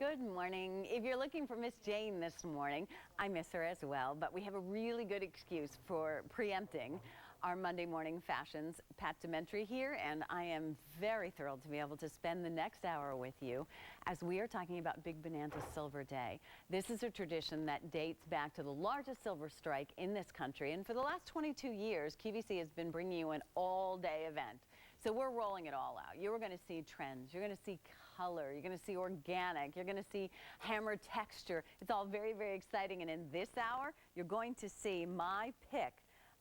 Good morning. If you're looking for Miss Jane this morning, I miss her as well, but we have a really good excuse for preempting our Monday morning fashions. Pat DeMentri here, and I am very thrilled to be able to spend the next hour with you as we are talking about Big Bonanza Silver Day. This is a tradition that dates back to the largest silver strike in this country, and for the last 22 years, QVC has been bringing you an all-day event. So we're rolling it all out. You're going to see trends. You're going to see color. You're going to see organic. You're going to see hammered texture. It's all very, very exciting. And in this hour, you're going to see my pick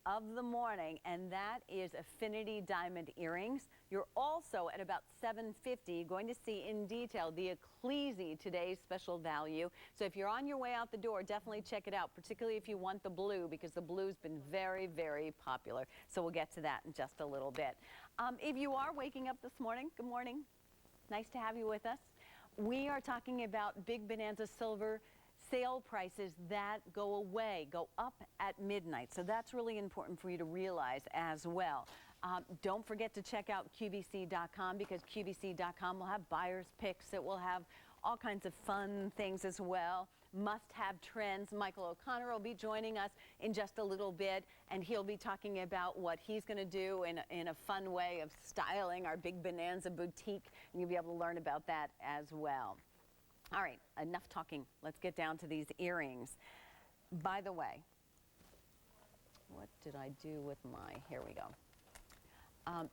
of the morning, and that is Affinity Diamond Earrings. You're also at about $7.50 going to see in detail the Ecclesi, today's special value. So if you're on your way out the door, definitely check it out, particularly if you want the blue, because the blue's been very, very popular. So we'll get to that in just a little bit. If you are waking up this morning, good morning. Nice to have you with us. We are talking about Big Bonanza Silver sale prices that go away, go up at midnight. So that's really important for you to realize as well. Don't forget to check out QVC.com, because QVC.com will have buyer's picks. It will have all kinds of fun things as well. Must-have trends. Michael O'Connor will be joining us in just a little bit, and he'll be talking about what he's going to do in a fun way of styling our Big Bonanza boutique, and you'll be able to learn about that as well. All right, enough talking. Let's get down to these earrings. By the way, what did I do with my, here we go.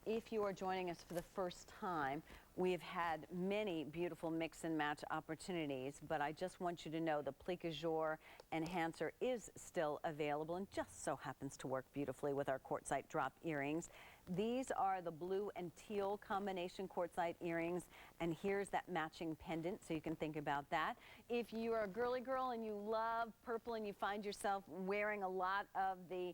If you are joining us for the first time, we've had many beautiful mix and match opportunities, but I just want you to know the Plique Azure Enhancer is still available and just so happens to work beautifully with our quartzite drop earrings. These are the blue and teal combination quartzite earrings, and here's that matching pendant, so you can think about that. If you are a girly girl and you love purple and you find yourself wearing a lot of the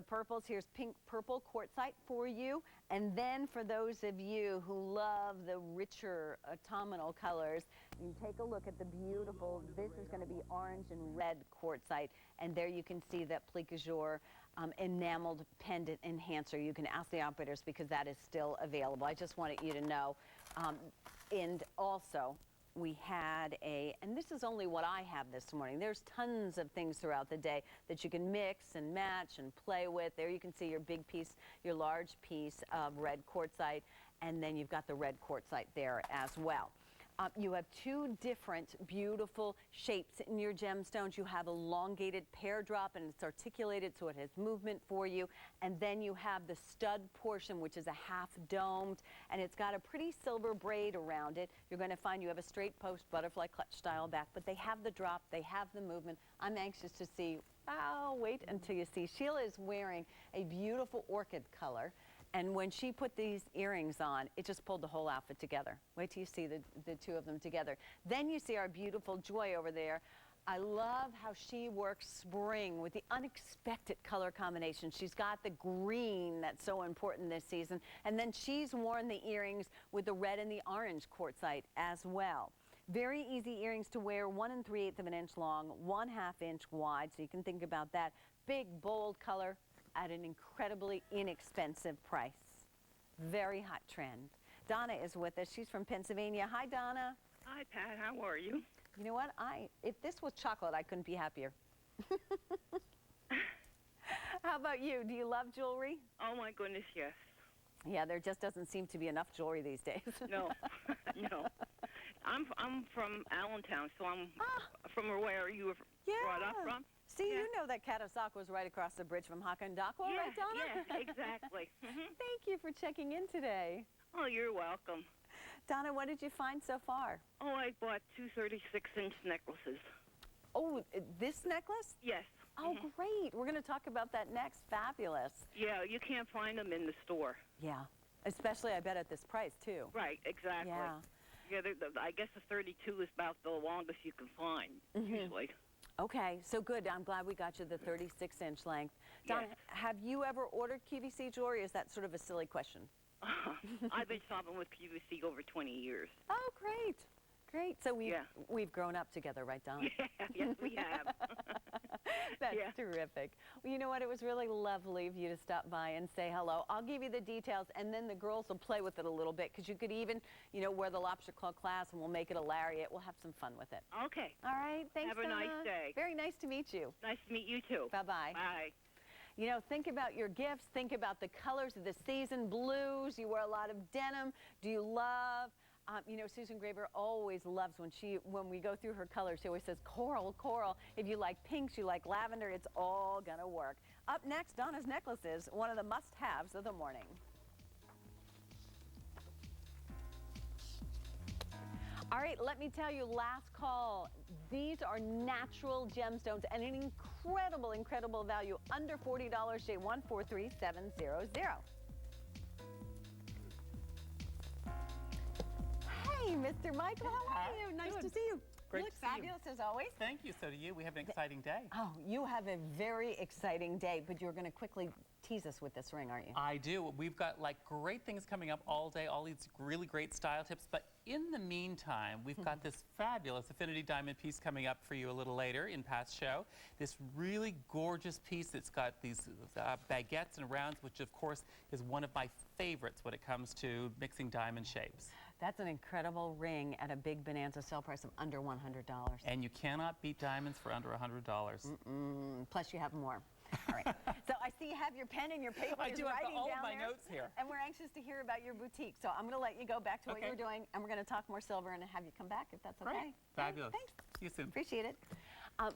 purples, here's pink purple quartzite for you. And then for those of you who love the richer autumnal colors, you take a look at the beautiful, this is going to be orange and red quartzite, and there you can see that Plique Azure enameled pendant enhancer. You can ask the operators because that is still available. I just wanted you to know. And also, we had and this is only what I have this morning. There's tons of things throughout the day that you can mix and match and play with. There you can see your big piece, your large piece of red quartzite, and then you've got the red quartzite there as well. You have two different beautiful shapes in your gemstones. You have elongated pear drop, and it's articulated so it has movement for you. And then you have the stud portion, which is a half domed, and it's got a pretty silver braid around it. You're going to find you have a straight post butterfly clutch style back, but they have the drop, they have the movement. I'm anxious to see. Oh, wait until you see. Sheila is wearing a beautiful orchid color. And when she put these earrings on, it just pulled the whole outfit together. Wait till you see the two of them together. Then you see our beautiful Joy over there. I love how she works spring with the unexpected color combination. She's got the green that's so important this season. And then she's worn the earrings with the red and the orange quartzite as well. Very easy earrings to wear, 1 3/8 of an inch long, 1/2 inch wide. So you can think about that. Big, bold color at an incredibly inexpensive price. Very hot trend. Donna is with us. She's from Pennsylvania. Hi, Donna. Hi, Pat. How are you? You know what? If this was chocolate, I couldn't be happier. How about you? Do you love jewelry? Oh, my goodness, yes. Yeah, there just doesn't seem to be enough jewelry these days. No, no. I'm from Allentown, so I'm from where you were brought up from. See, you know that Catasauqua was right across the bridge from Hackendakwa, right, Donna? Yeah, exactly. Thank you for checking in today. Oh, you're welcome. Donna, what did you find so far? Oh, I bought 2 36-inch necklaces. Oh, this necklace? Yes. Oh, great. We're going to talk about that next. Fabulous. Yeah, you can't find them in the store. Yeah, especially, I bet, at this price, too. Right, exactly. Yeah. Yeah, I guess the 32 is about the longest you can find, usually. Okay, so good. I'm glad we got you the 36-inch length. Donna, have you ever ordered QVC jewelry? Is that sort of a silly question? I've been shopping with QVC over 20 years. Oh, great. Great. So Yeah. we've grown up together, right, Donna? Yeah, yes, we have. That's Yeah. terrific. Well, you know what? It was really lovely of you to stop by and say hello. I'll give you the details, and then the girls will play with it a little bit, because you could even, wear the lobster claw class, and we'll make it a lariat. We'll have some fun with it. Okay. All right. Thanks, Have a nice Donna. day. Very nice to meet you. Nice to meet you, too. Bye-bye. Bye. Think about your gifts. Think about the colors of the season. Blues. You wear a lot of denim. Do you love... Susan Graber always loves when we go through her colors. She always says, coral, coral. If you like pinks, you like lavender, it's all gonna work. Up next, Donna's necklaces, one of the must-haves of the morning. All right, let me tell you, last call. These are natural gemstones and an incredible, incredible value. Under $40, J143700. Hey, Mr. Michael, how are you? Nice to see you. Great You look to see you. fabulous as always. Thank you. So do you. We have an exciting day. Oh, you have a very exciting day, but you're going to quickly tease us with this ring, aren't you? I do. We've got great things coming up all day, all these really great style tips. But in the meantime, we've got this fabulous affinity diamond piece coming up for you a little later in Pat's show. This really gorgeous piece that's got these baguettes and rounds, which of course is one of my favorites when it comes to mixing diamond shapes. That's an incredible ring at a big Bonanza sale price of under $100. And you cannot beat diamonds for under $100. Plus you have more. All right. So I see you have your pen and your paper. I do. I've got all of my there, notes here. And we're anxious to hear about your boutique. So I'm going to let you go back to what you were doing, and we're going to talk more silver and have you come back if that's okay. Great. Fabulous. Thanks. See you soon. Appreciate it.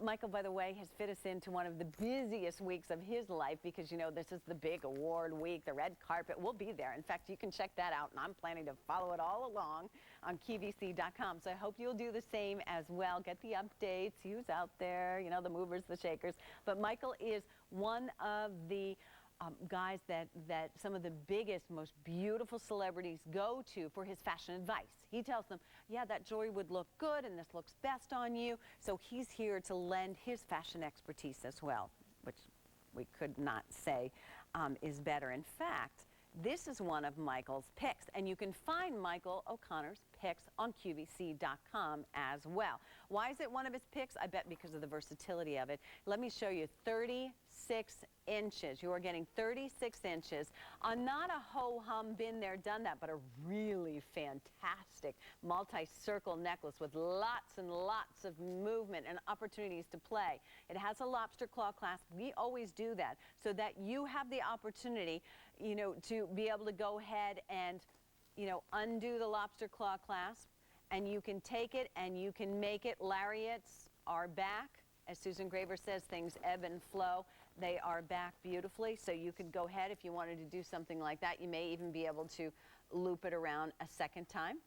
Michael, by the way, has fit us into one of the busiest weeks of his life because, this is the big award week, the red carpet. We'll be there. In fact, you can check that out, and I'm planning to follow it all along on QVC.com. So I hope you'll do the same as well. Get the updates, who's out there, the movers, the shakers. But Michael is one of the guys that some of the biggest, most beautiful celebrities go to for his fashion advice. He tells them, yeah, that jewelry would look good and this looks best on you. So he's here to lend his fashion expertise as well, which we could not say is better. In fact, this is one of Michael's picks, and you can find Michael O'Connor's picks on QVC.com as well. Why is it one of his picks? I bet because of the versatility of it. Let me show you. 36 inches. You are getting 36 inches on not a ho-hum, been there, done that, but a really fantastic multi-circle necklace with lots and lots of movement and opportunities to play. It has a lobster claw clasp. We always do that so that you have the opportunity, to be able to go ahead and, undo the lobster claw clasp, and you can take it and you can make it. Lariats are back. As Susan Graber says, things ebb and flow. They are back beautifully, so you could go ahead if you wanted to do something like that. You may even be able to loop it around a second time.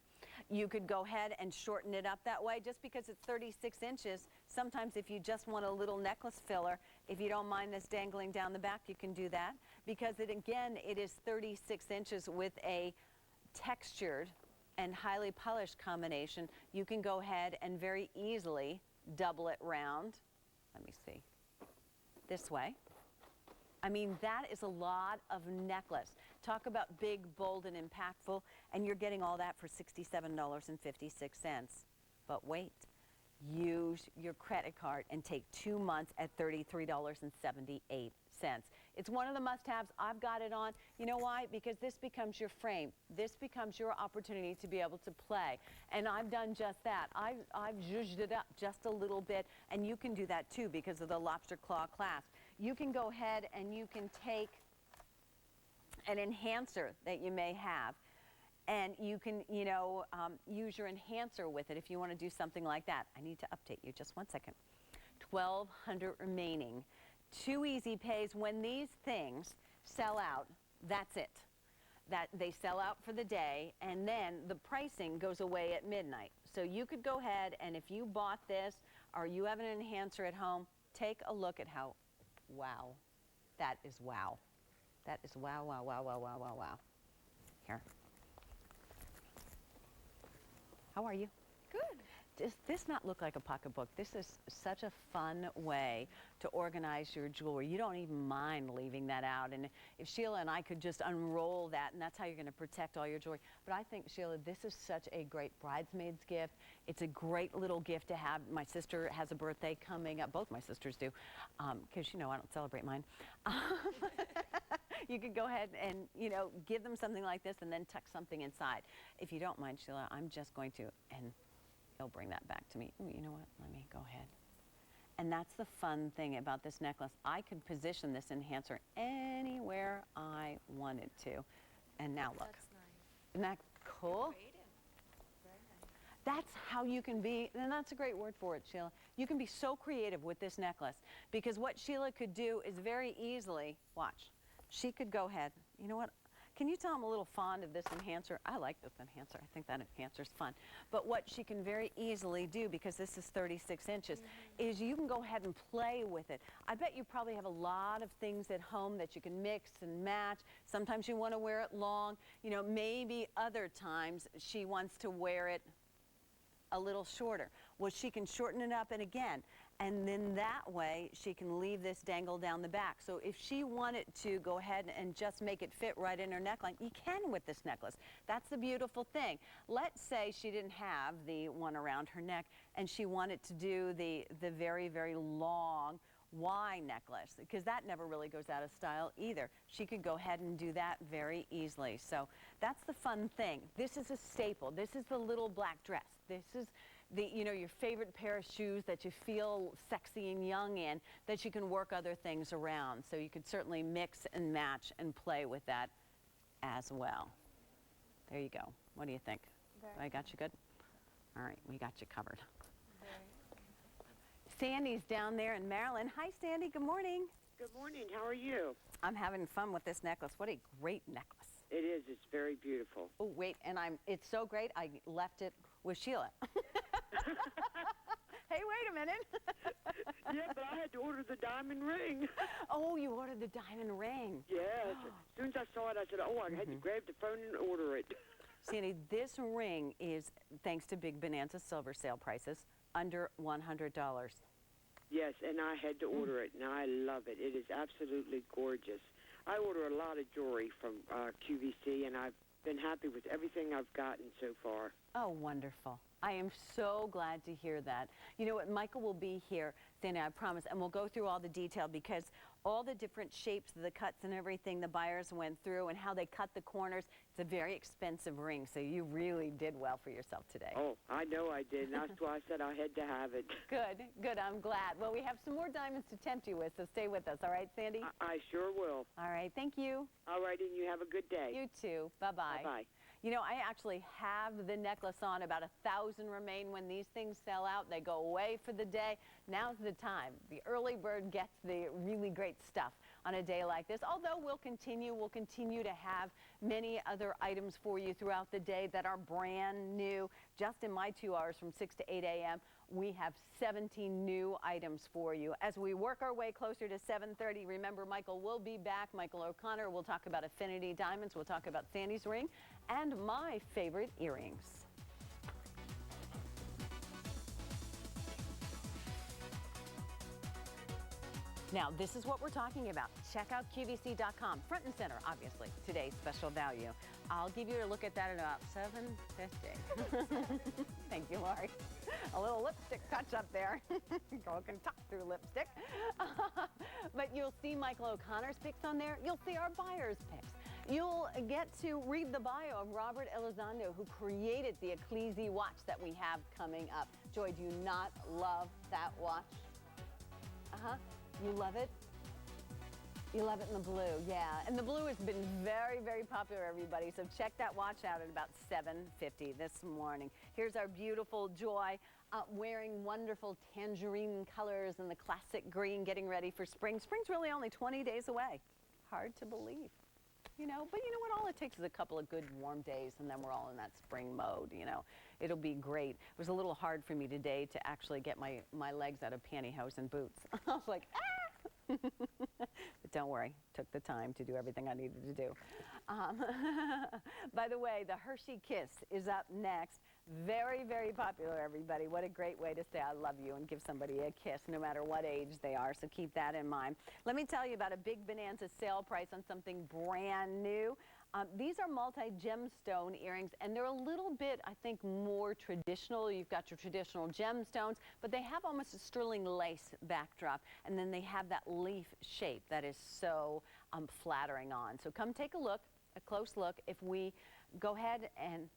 You could go ahead and shorten it up that way. Just because it's 36 inches, sometimes if you just want a little necklace filler, if you don't mind this dangling down the back, you can do that. Because it is 36 inches with a textured and highly polished combination. You can go ahead and very easily double it round. Let me see. This way. I mean, that is a lot of necklace. Talk about big, bold, and impactful, and you're getting all that for $67.56. But wait, use your credit card and take 2 months at $33.78. It's one of the must-haves. I've got it on. You know why? Because this becomes your frame. This becomes your opportunity to be able to play. And I've done just that. I've zhuzhed it up just a little bit, and you can do that too because of the lobster claw clasp. You can go ahead and you can take an enhancer that you may have, and you can, use your enhancer with it if you want to do something like that. I need to update you. Just 1 second. 1,200 remaining. 2 easy pays. When these things sell out, that's it. That they sell out for the day, and then the pricing goes away at midnight. So you could go ahead, and if you bought this or you have an enhancer at home, take a look at how, wow, that is wow. That is wow, wow, wow, wow, wow, wow, wow. Here. How are you? Good. Does this not look like a pocketbook? This is such a fun way to organize your jewelry. You don't even mind leaving that out. And if Sheila and I could just unroll that, and that's how you're going to protect all your jewelry. But I think, Sheila, this is such a great bridesmaid's gift. It's a great little gift to have. My sister has a birthday coming up. Both my sisters do, because, you know, I don't celebrate mine. You could go ahead and, you know, give them something like this and then tuck something inside. If you don't mind, Sheila, I'm just going to, and they'll bring that back to me. Ooh, you know what? Let me go ahead. And that's the fun thing about this necklace. I could position this enhancer anywhere I wanted to. And now look. That's nice. Isn't that cool? Creative. Very nice. That's how you can be, and that's a great word for it, Sheila. You can be so creative with this necklace, because what Sheila could do is very easily, watch, she could go ahead, you know what, can you tell I'm a little fond of this enhancer? I like this enhancer. I think that enhancer's fun. But what she can very easily do, because this is 36 inches, is you can go ahead and play with it. I bet you probably have a lot of things at home that you can mix and match. Sometimes you want to wear it long. You know, maybe other times she wants to wear it a little shorter. Well, she can shorten it up, and again, and then that way she can leave this dangle down the back. So if she wanted to go ahead and just make it fit right in her neckline, you can with this necklace. That's the beautiful thing. Let's say she didn't have the one around her neck and she wanted to do the very, very long Y necklace, because that never really goes out of style either. She could go ahead and do that very easily. So that's the fun thing. This is a staple. This is the little black dress. This is the, you know, your favorite pair of shoes that you feel sexy and young in, that you can work other things around. So you could certainly mix and match and play with that as well. There you go. What do you think? I got you good? All right, we got you covered. Sandy's down there in Maryland. Hi, Sandy. Good morning. Good morning. How are you? I'm having fun with this necklace. What a great necklace. It is. It's very beautiful. Oh, wait, and it's so great, I left it with Sheila. Hey, wait a minute. Yeah, but I had to order the diamond ring. Oh, you ordered the diamond ring. Yes. As soon as I saw it, I said, oh, I had to grab the phone and order it. Sandy, this ring is, thanks to big Bonanza silver sale prices, under $100. Yes, and I had to order it, and I love it. It is absolutely gorgeous. I order a lot of jewelry from QVC, and I've been happy with everything I've gotten so far. Oh, wonderful. I am so glad to hear that. You know what, Michael will be here, Sandy, I promise, and we'll go through all the detail, because all the different shapes, the cuts and everything the buyers went through and how they cut the corners, it's a very expensive ring, so you really did well for yourself today. Oh, I know I did, and that's why I said I had to have it. Good, good, I'm glad. Well, we have some more diamonds to tempt you with, so stay with us, all right, Sandy? I sure will. All right, thank you. All right, and you have a good day. You too. Bye-bye. Bye-bye. You know, I actually have the necklace on. About 1,000 remain. When these things sell out, they go away for the day. Now's the time. The early bird gets the really great stuff on a day like this. Although we'll continue to have many other items for you throughout the day that are brand new. Just in my 2 hours from 6 to 8 a.m., we have 17 new items for you. As we work our way closer to 7:30, remember, Michael will be back. Michael O'Connor will talk about Affinity Diamonds. We'll talk about Sandy's ring and my favorite earrings. Now, this is what we're talking about. Check out QVC.com. Front and center, obviously, today's special value. I'll give you a look at that at about $7.50. Thank you, Laurie. A little lipstick touch up there. Girl can talk through lipstick. But you'll see Michael O'Connor's picks on there. You'll see our buyers' picks. You'll get to read the bio of Robert Elizondo, who created the Ecclesi watch that we have coming up. Joy, do you not love that watch? You love it? You love it in the blue, yeah. And the blue has been very, very popular, everybody. So check that watch out at about $7.50 this morning. Here's our beautiful Joy wearing wonderful tangerine colors and the classic green, getting ready for spring. Spring's really only 20 days away. Hard to believe. You know, but you know what? All it takes is a couple of good warm days, and then we're all in that spring mode, you know. It'll be great. It was a little hard for me today to actually get my legs out of pantyhose and boots. I was like, ah! But don't worry, took the time to do everything I needed to do. By the way, the Hershey Kiss is up next. Very, very popular, everybody. What a great way to say I love you and give somebody a kiss, no matter what age they are. So keep that in mind. Let me tell you about a big Bonanza sale price on something brand new. These are multi-gemstone earrings, and they're a little bit, I think, more traditional. You've got your traditional gemstones, but they have almost a sterling lace backdrop, and then they have that leaf shape that is so flattering on. So come take a look, a close look. If we go ahead and,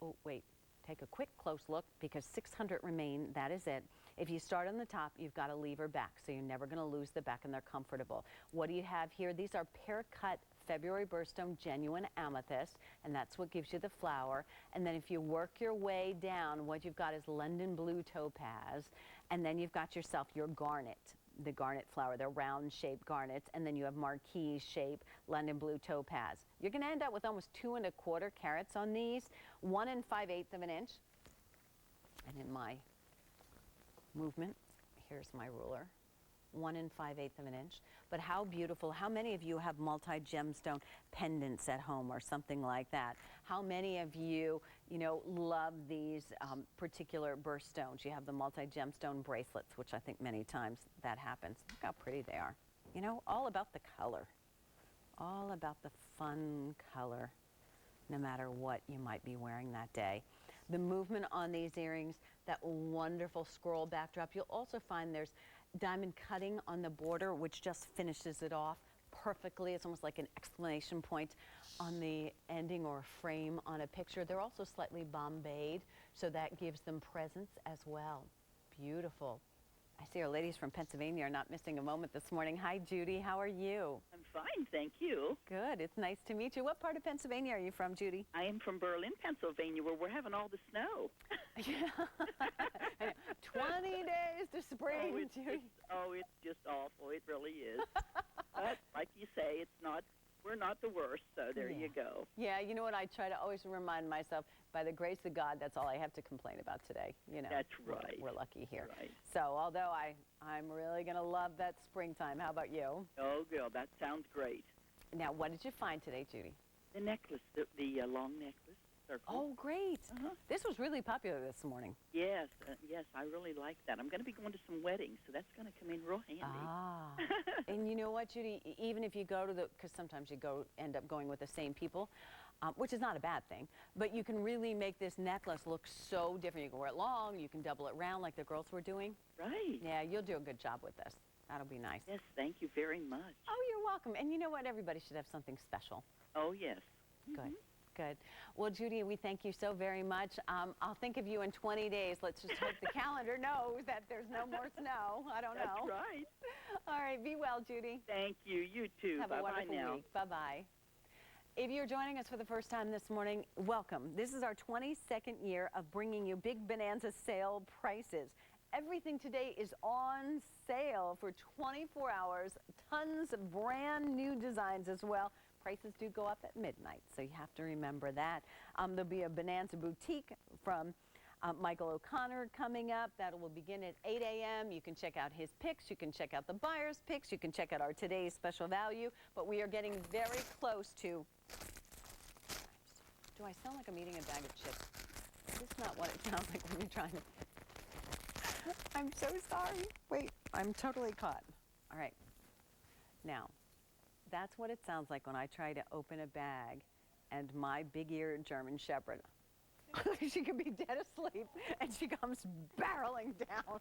oh, wait. Take a quick close look because 600 remain. That is it. If you start on the top, you've got a lever back, so you're never going to lose the back, and they're comfortable. What do you have here? These are pear-cut February birthstone genuine amethyst, and that's what gives you the flower. And then if you work your way down, what you've got is London blue topaz, and then you've got yourself your garnet. The garnet flower, they're round-shaped garnets, and then you have marquise shape London blue topaz. You're going to end up with almost 2 1/4 carats on these, 1 5/8 of an inch. And in my movement, here's my ruler, 1 5/8 of an inch. But how beautiful! How many of you have multi-gemstone pendants at home or something like that? How many of you, love these particular birthstones? You have the multi-gemstone bracelets, which I think many times that happens. Look how pretty they are. All about the color. All about the fun color, no matter what you might be wearing that day. The movement on these earrings, that wonderful scroll backdrop. You'll also find there's diamond cutting on the border, which just finishes it off perfectly. It's almost like an exclamation point on the ending or frame on a picture. They're also slightly bombayed, so that gives them presence as well. Beautiful. I see our ladies from Pennsylvania are not missing a moment this morning. Hi, Judy. How are you? I'm fine, thank you. Good. It's nice to meet you. What part of Pennsylvania are you from, Judy? I am from Berlin, Pennsylvania, where we're having all the snow. 20 days to spring, Judy. It's just awful. It really is. But like you say, we're not the worst, so there you go. Yeah, you know what? I try to always remind myself, by the grace of God, that's all I have to complain about today. That's right. We're lucky here. Right. So although I'm really going to love that springtime. How about you? Oh, girl, that sounds great. Now, what did you find today, Judy? The necklace, the long necklace. Circle. Oh, great. Uh-huh. This was really popular this morning. Yes, I really like that. I'm going to be going to some weddings, so that's going to come in real handy. Ah. And you know what, Judy? Even if you go to because sometimes you end up going with the same people, which is not a bad thing, but you can really make this necklace look so different. You can wear it long, you can double it round like the girls were doing. Right. Yeah, you'll do a good job with this. That'll be nice. Yes, thank you very much. Oh, you're welcome. And you know what? Everybody should have something special. Oh, yes. Good. Good. Well, Judy, we thank you so very much. I'll think of you in 20 days. Let's just hope the calendar knows that there's no more snow. I don't know. That's right. All right. Be well, Judy. Thank you. You too. Have a wonderful now. week. Bye-bye. If you're joining us for the first time this morning, welcome. This is our 22nd year of bringing you Big Bonanza sale prices. Everything today is on sale for 24 hours. Tons of brand new designs as well. Prices do go up at midnight, so you have to remember that. There'll be a Bonanza boutique from Michael O'Connor coming up. That will begin at 8 a.m. You can check out his picks. You can check out the buyer's picks. You can check out our today's special value. But we are getting very close to... Do I sound like I'm eating a bag of chips? Is this not what it sounds like when you're trying to... I'm so sorry. Wait, I'm totally caught. All right. Now, that's what it sounds like when I try to open a bag and my big-eared German Shepherd, she could be dead asleep and she comes barreling down.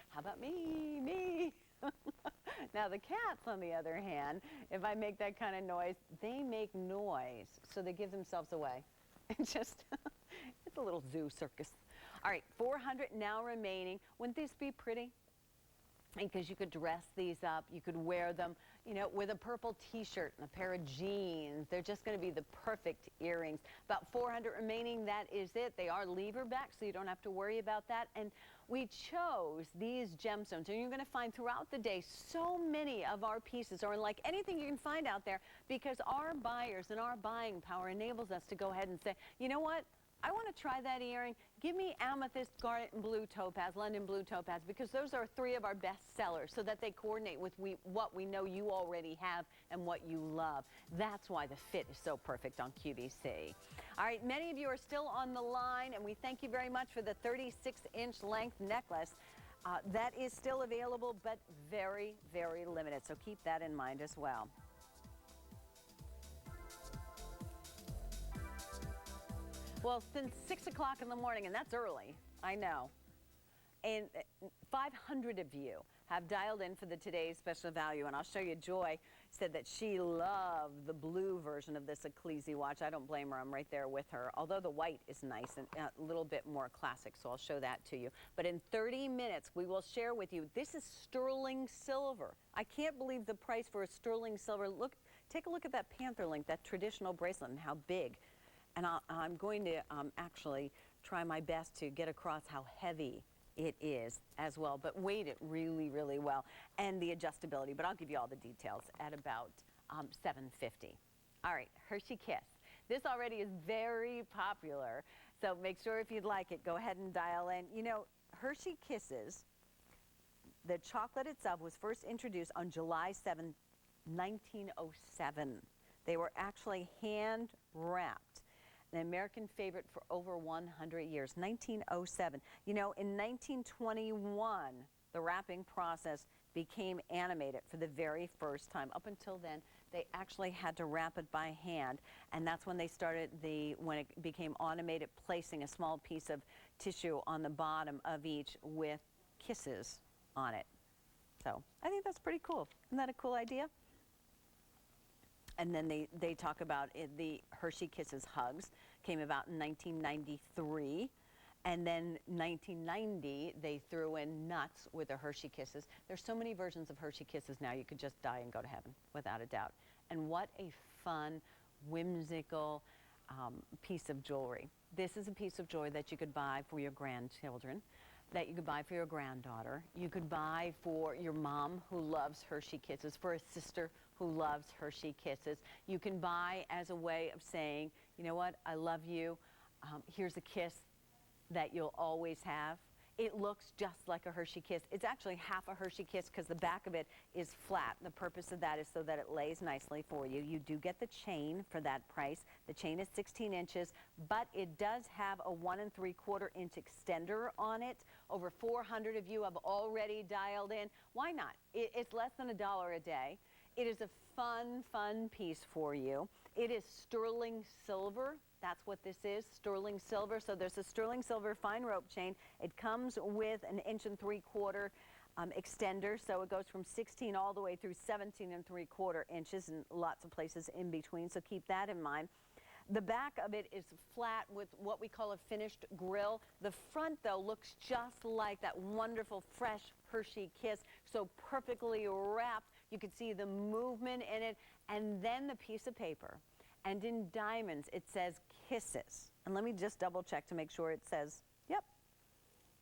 How about me? Me. Now, the cats, on the other hand, if I make that kind of noise, they make noise, so they give themselves away. It's a little zoo circus. All right, 400 now remaining. Wouldn't this be pretty? Because you could dress these up, you could wear them, with a purple t-shirt and a pair of jeans. They're just going to be the perfect earrings. About 400 remaining, that is it. They are lever back, so you don't have to worry about that. And we chose these gemstones, and you're going to find throughout the day so many of our pieces are like anything you can find out there, because our buyers and our buying power enables us to go ahead and say, you know what? I want to try that earring. Give me amethyst, garnet, and blue topaz, London blue topaz, because those are 3 of our best sellers, so that they coordinate with what we know you already have and what you love. That's why the fit is so perfect on QVC. All right, many of you are still on the line, and we thank you very much for the 36-inch length necklace. That is still available, but very, very limited, so keep that in mind as well. Well, since 6 o'clock in the morning, and that's early, I know, and 500 of you have dialed in for the today's special value, and I'll show you. Joy said that she loved the blue version of this Ecclesi watch. I don't blame her. I'm right there with her, although the white is nice and a little bit more classic, so I'll show that to you. But in 30 minutes, we will share with you, this is sterling silver. I can't believe the price for a sterling silver. Look, take a look at that panther link, that traditional bracelet, and how big. And I'm going to actually try my best to get across how heavy it is as well, but weighed it really, really well, and the adjustability. But I'll give you all the details at about $7.50. All right, Hershey Kiss. This already is very popular, so make sure if you'd like it, go ahead and dial in. You know, Hershey Kisses, the chocolate itself was first introduced on July 7, 1907. They were actually hand wrapped. An American favorite for over 100 years, 1907. You know, in 1921, the wrapping process became animated for the very first time. Up until then, they actually had to wrap it by hand, and that's when they started when it became automated, placing a small piece of tissue on the bottom of each with kisses on it. So I think that's pretty cool. Isn't that a cool idea? And then they talk about the Hershey Kisses Hugs, came about in 1993. And then 1990, they threw in nuts with the Hershey Kisses. There's so many versions of Hershey Kisses now, you could just die and go to heaven, without a doubt. And what a fun, whimsical piece of jewelry. This is a piece of jewelry that you could buy for your grandchildren, that you could buy for your granddaughter. You could buy for your mom who loves Hershey Kisses, for a sister who loves Hershey Kisses. You can buy as a way of saying, you know what, I love you. Here's a kiss that you'll always have. It looks just like a Hershey Kiss. It's actually half a Hershey Kiss because the back of it is flat. The purpose of that is so that it lays nicely for you. You do get the chain for that price. The chain is 16 inches, but it does have a 1 3/4 inch extender on it. Over 400 of you have already dialed in. Why not? It's less than $1 a day. It is a fun, fun piece for you. It is sterling silver. That's what this is, sterling silver. So there's a sterling silver fine rope chain. It comes with an 1 3/4 inch extender, so it goes from 16 all the way through 17 3/4 inches, and lots of places in between, so keep that in mind. The back of it is flat with what we call a finished grill. The front, though, looks just like that wonderful, fresh Hershey Kiss, so perfectly wrapped. You can see the movement in it, and then the piece of paper. And in diamonds, it says Kisses. And let me just double check to make sure it says, yep,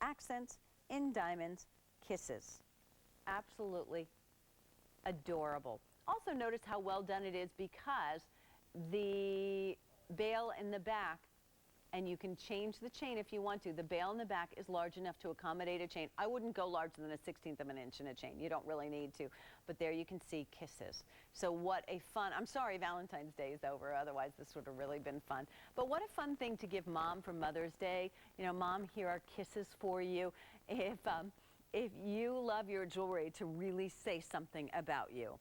accents in diamonds, Kisses. Absolutely adorable. Also notice how well done it is, because the bail in the back, and you can change the chain if you want to. The bail in the back is large enough to accommodate a chain. I wouldn't go larger than a 1/16 of an inch in a chain. You don't really need to. But there you can see Kisses. So what a fun, I'm sorry Valentine's Day is over, otherwise this would have really been fun. But what a fun thing to give Mom for Mother's Day. You know, Mom, here are kisses for you. If you love your jewelry to really say something about you,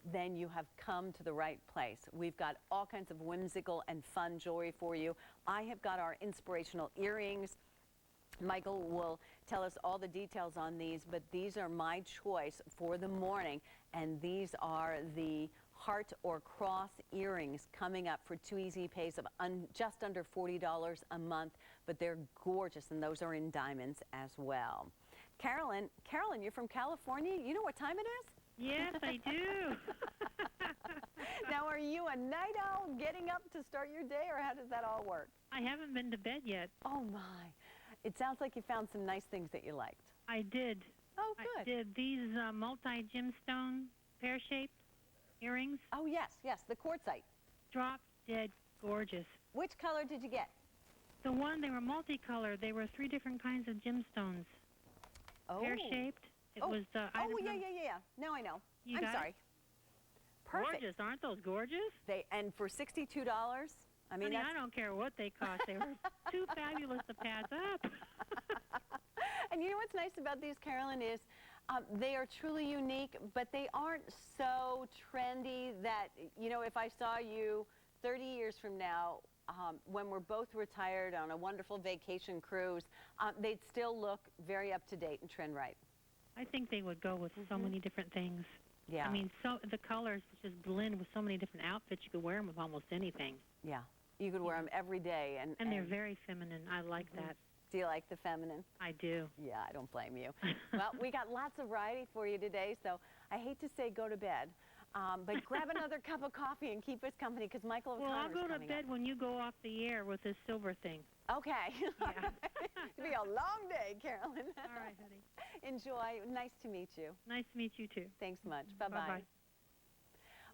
then you have come to the right place. We've got all kinds of whimsical and fun jewelry for you. I have got our inspirational earrings. Michael will tell us all the details on these, but these are my choice for the morning, and these are the heart or cross earrings coming up for 2 easy pays of just under $40 a month, but they're gorgeous, and those are in diamonds as well. Carolyn, you're from California. You know what time it is? Yes, I do. Now, are you a night owl getting up to start your day, or how does that all work? I haven't been to bed yet. Oh, my. It sounds like you found some nice things that you liked. I did. Oh, good. I did these multi-gemstone pear-shaped earrings. Oh, yes, the quartzite. Drop dead gorgeous. Which color did you get? The one, they were multicolored. They were 3 different kinds of gemstones. Oh. Pear-shaped. It was the yeah. Now I know. You I'm got sorry. it? Perfect. Gorgeous. Aren't those gorgeous? And for $62, I mean, Honey, I don't care what they cost. They were too fabulous to pass up. And you know what's nice about these, Carolyn, is they are truly unique, but they aren't so trendy that, you know, if I saw you 30 years from now, when we're both retired on a wonderful vacation cruise, they'd still look very up to date and trend right. I think they would go with so many different things. Yeah. I mean, so the colors just blend with so many different outfits. You could wear them with almost anything. Yeah. You could wear them every day. And they're very feminine. I like that. Do you like the feminine? I do. Yeah, I don't blame you. Well, we got lots of variety for you today, so I hate to say go to bed. But grab another cup of coffee and keep us company because Michael O'Connor's Well, I'll go to coming bed up. when you go off the air with this silver thing. Okay. Yeah. It'll be a long day, Carolyn. All right, honey. Enjoy. Nice to meet you. Nice to meet you, too. Thanks much. Bye-bye. Bye-bye.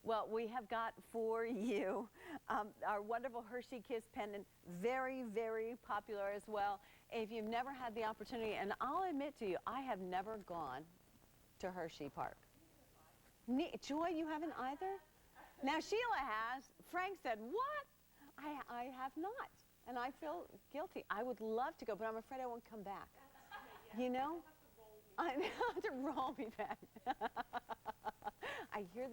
Well, we have got for you our wonderful Hershey Kiss pendant, very, very popular as well. If you've never had the opportunity, and I'll admit to you, I have never gone to Hershey Park. Joy, you haven't either? Now, Sheila has. Frank said, what? I have not, and I feel guilty. I would love to go, but I'm afraid I won't come back. You know? I have to roll me back. I hear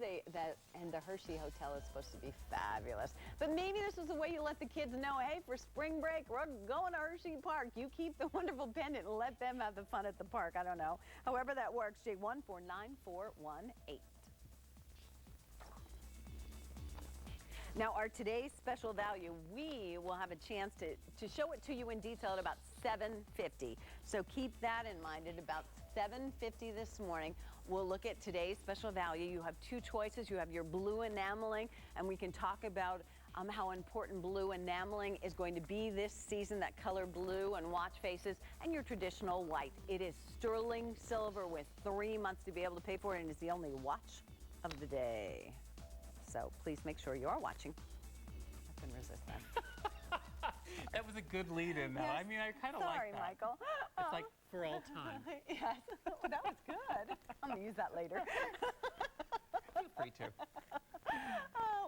and the Hershey Hotel is supposed to be fabulous. But maybe this is the way you let the kids know, hey, for spring break, we're going to Hershey Park. You keep the wonderful pendant and let them have the fun at the park. I don't know. However that works, J149418. Now, our today's special value, we will have a chance to show it to you in detail at about 7:50. So keep that in mind. At about 7:50 this morning, we'll look at today's special value. You have two choices. You have your blue enameling, and we can talk about how important blue enameling is going to be this season, that color blue and watch faces, and your traditional white. It is sterling silver with 3 months to be able to pay for it, and it's the only watch of the day. So please make sure you are watching. I couldn't resist that. That was a good lead-in, though. Yes. I mean, I kind of like Sorry, that. Michael. It's like for all time. Yes. Oh, that was good. I'm going to use that later. Feel free to.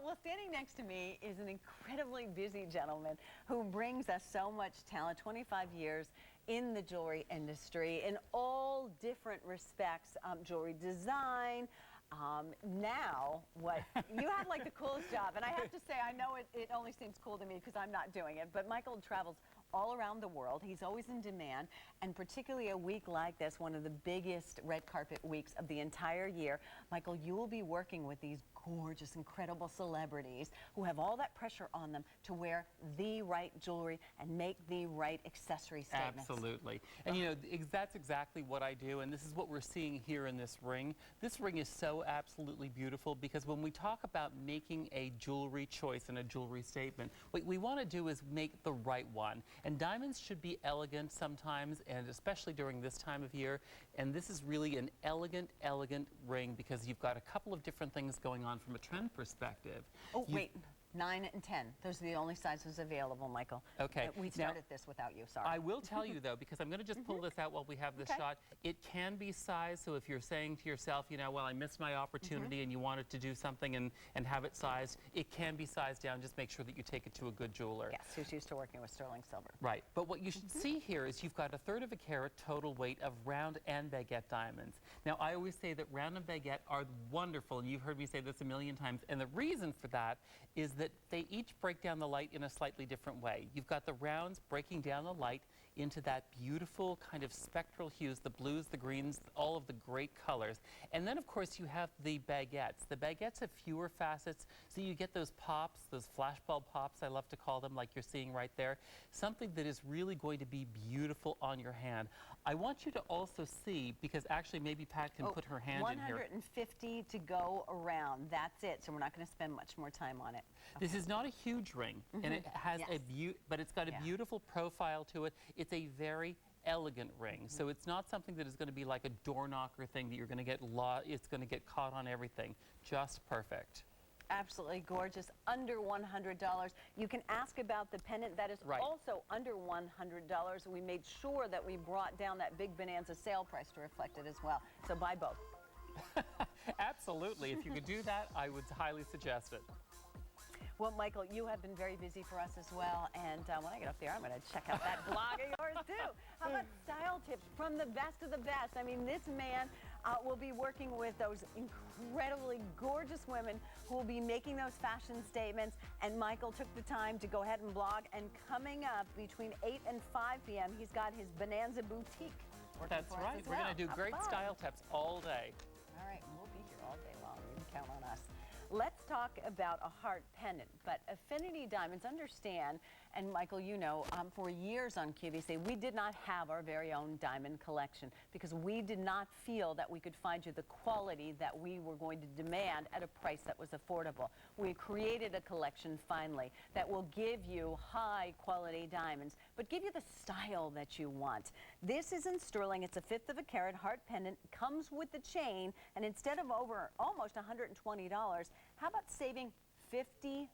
Well, standing next to me is an incredibly busy gentleman who brings us so much talent, 25 years in the jewelry industry in all different respects, jewelry design. Now, what you have like the coolest job, and I have to say, I know it only seems cool to me because I'm not doing it, but Michael travels all around the world. He's always in demand, and particularly a week like this, one of the biggest red carpet weeks of the entire year. Michael, you will be working with these gorgeous, incredible celebrities who have all that pressure on them to wear the right jewelry and make the right accessory statements. Absolutely. And you know, that's exactly what I do, and this is what we're seeing here in this ring. This ring is so absolutely beautiful because when we talk about making a jewelry choice and a jewelry statement, what we want to do is make the right one. And diamonds should be elegant sometimes, and especially during this time of year. And this is really an elegant, elegant ring because you've got a couple of different things going on from a trend perspective. Oh, wait. 9 and 10. Those are the only sizes available, Michael. Okay. We started this without you, sorry. I will tell you, though, because I'm going to just pull this out while we have this shot. It can be sized, so if you're saying to yourself, you know, well, I missed my opportunity and you wanted to do something and have it sized, it can be sized down. Just make sure that you take it to a good jeweler. Yes, who's used to working with sterling silver. Right. But what you should see here is you've got 1/3 of a carat total weight of round and baguette diamonds. Now, I always say that round and baguette are wonderful, and you've heard me say this a million times, and the reason for that is that they each break down the light in a slightly different way. You've got the rounds breaking down the light into that beautiful kind of spectral hues, the blues, the greens, all of the great colors. And then, of course, you have the baguettes. The baguettes have fewer facets, so you get those pops, those flashbulb pops, I love to call them, like you're seeing right there. Something that is really going to be beautiful on your hand. I want you to also see, because actually maybe Pat can put her hand in here. 150 to go around. That's it. So we're not going to spend much more time on it. Okay. This is not a huge ring, and it has but it's got a beautiful profile to it. It's a very elegant ring, so it's not something that is going to be like a door knocker thing that you're going to get it's going to get caught on everything. Just perfect. Absolutely gorgeous, under $100. You can ask about the pendant that is also under $100. We made sure that we brought down that big Bonanza sale price to reflect it as well. So buy both. Absolutely. If you could do that, I would highly suggest it. Well, Michael, you have been very busy for us as well. And when I get up there, I'm going to check out that blog of yours, too. How about style tips from the best of the best? I mean, this man will be working with those incredibly gorgeous women who will be making those fashion statements. And Michael took the time to go ahead and blog. And coming up between 8 and 5 p.m., he's got his Bonanza boutique. That's right. We're going to do great style tips all day. All right, we'll be here all day long. You can count on us. Let's talk about a heart pendant, but Affinity Diamonds, understand, and Michael, you know, for years on QVC, we did not have our very own diamond collection because we did not feel that we could find you the quality that we were going to demand at a price that was affordable. We created a collection, finally, that will give you high-quality diamonds, but give you the style that you want. This is in sterling. It's a 1/5 of a carat heart pendant, comes with the chain, and instead of over almost $120, how about saving $50,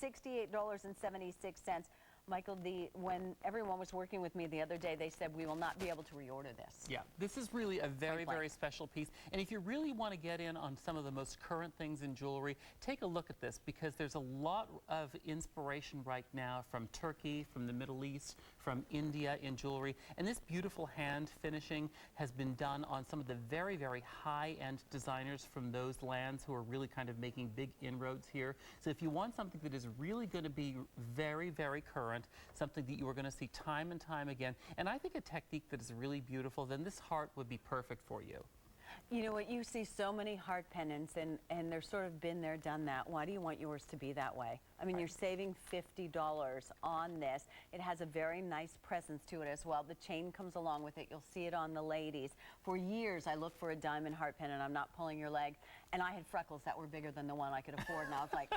$68.76? Michael, when everyone was working with me the other day, they said we will not be able to reorder this. Yeah, this is really a very, very special piece. And if you really want to get in on some of the most current things in jewelry, take a look at this because there's a lot of inspiration right now from Turkey, from the Middle East, from India in jewelry. And this beautiful hand finishing has been done on some of the very, very high-end designers from those lands who are really kind of making big inroads here. So if you want something that is really going to be very, very current, something that you are going to see time and time again, and I think a technique that is really beautiful, then this heart would be perfect for you. You know what, you see so many heart pendants and they're sort of been there, done that. Why do you want yours to be that way? I mean, you're saving $50 on this. It has a very nice presence to it as well. The chain comes along with it. You'll see it on the ladies. For years, I looked for a diamond heart pendant. I'm not pulling your leg. And I had freckles that were bigger than the one I could afford. And I was like,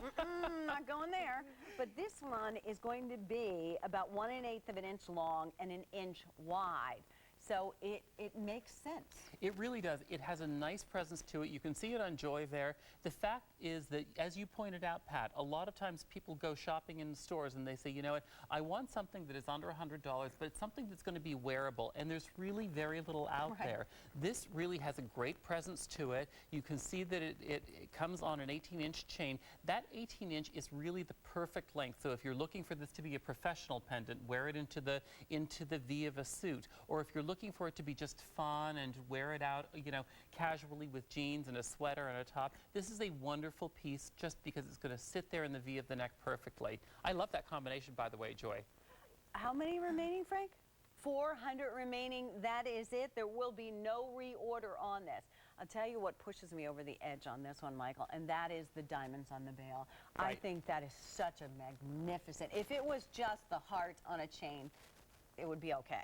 not going there. But this one is going to be about 1/8 of an inch long and 1 inch wide. So it makes sense. It really does. It has a nice presence to it. You can see it on Joy there. The fact is that, as you pointed out, Pat, a lot of times people go shopping in stores and they say, you know what, I want something that is under $100, but it's something that's going to be wearable, and there's really very little out there. This really has a great presence to it. You can see that it comes on an 18-inch chain. That 18-inch is really the perfect length. So if you're looking for this to be a professional pendant, wear it into the V of a suit, or if you're looking for it to be just fun and wear it out, you know, casually with jeans and a sweater and a top, this is a wonderful piece just because it's going to sit there in the V of the neck perfectly. I love that combination, by the way, Joy. How many remaining, Frank? 400 remaining. That is it. There will be no reorder on this. I'll tell you what pushes me over the edge on this one, Michael, and that is the diamonds on the bail. I think that is such a magnificent. If it was just the heart on a chain, it would be okay.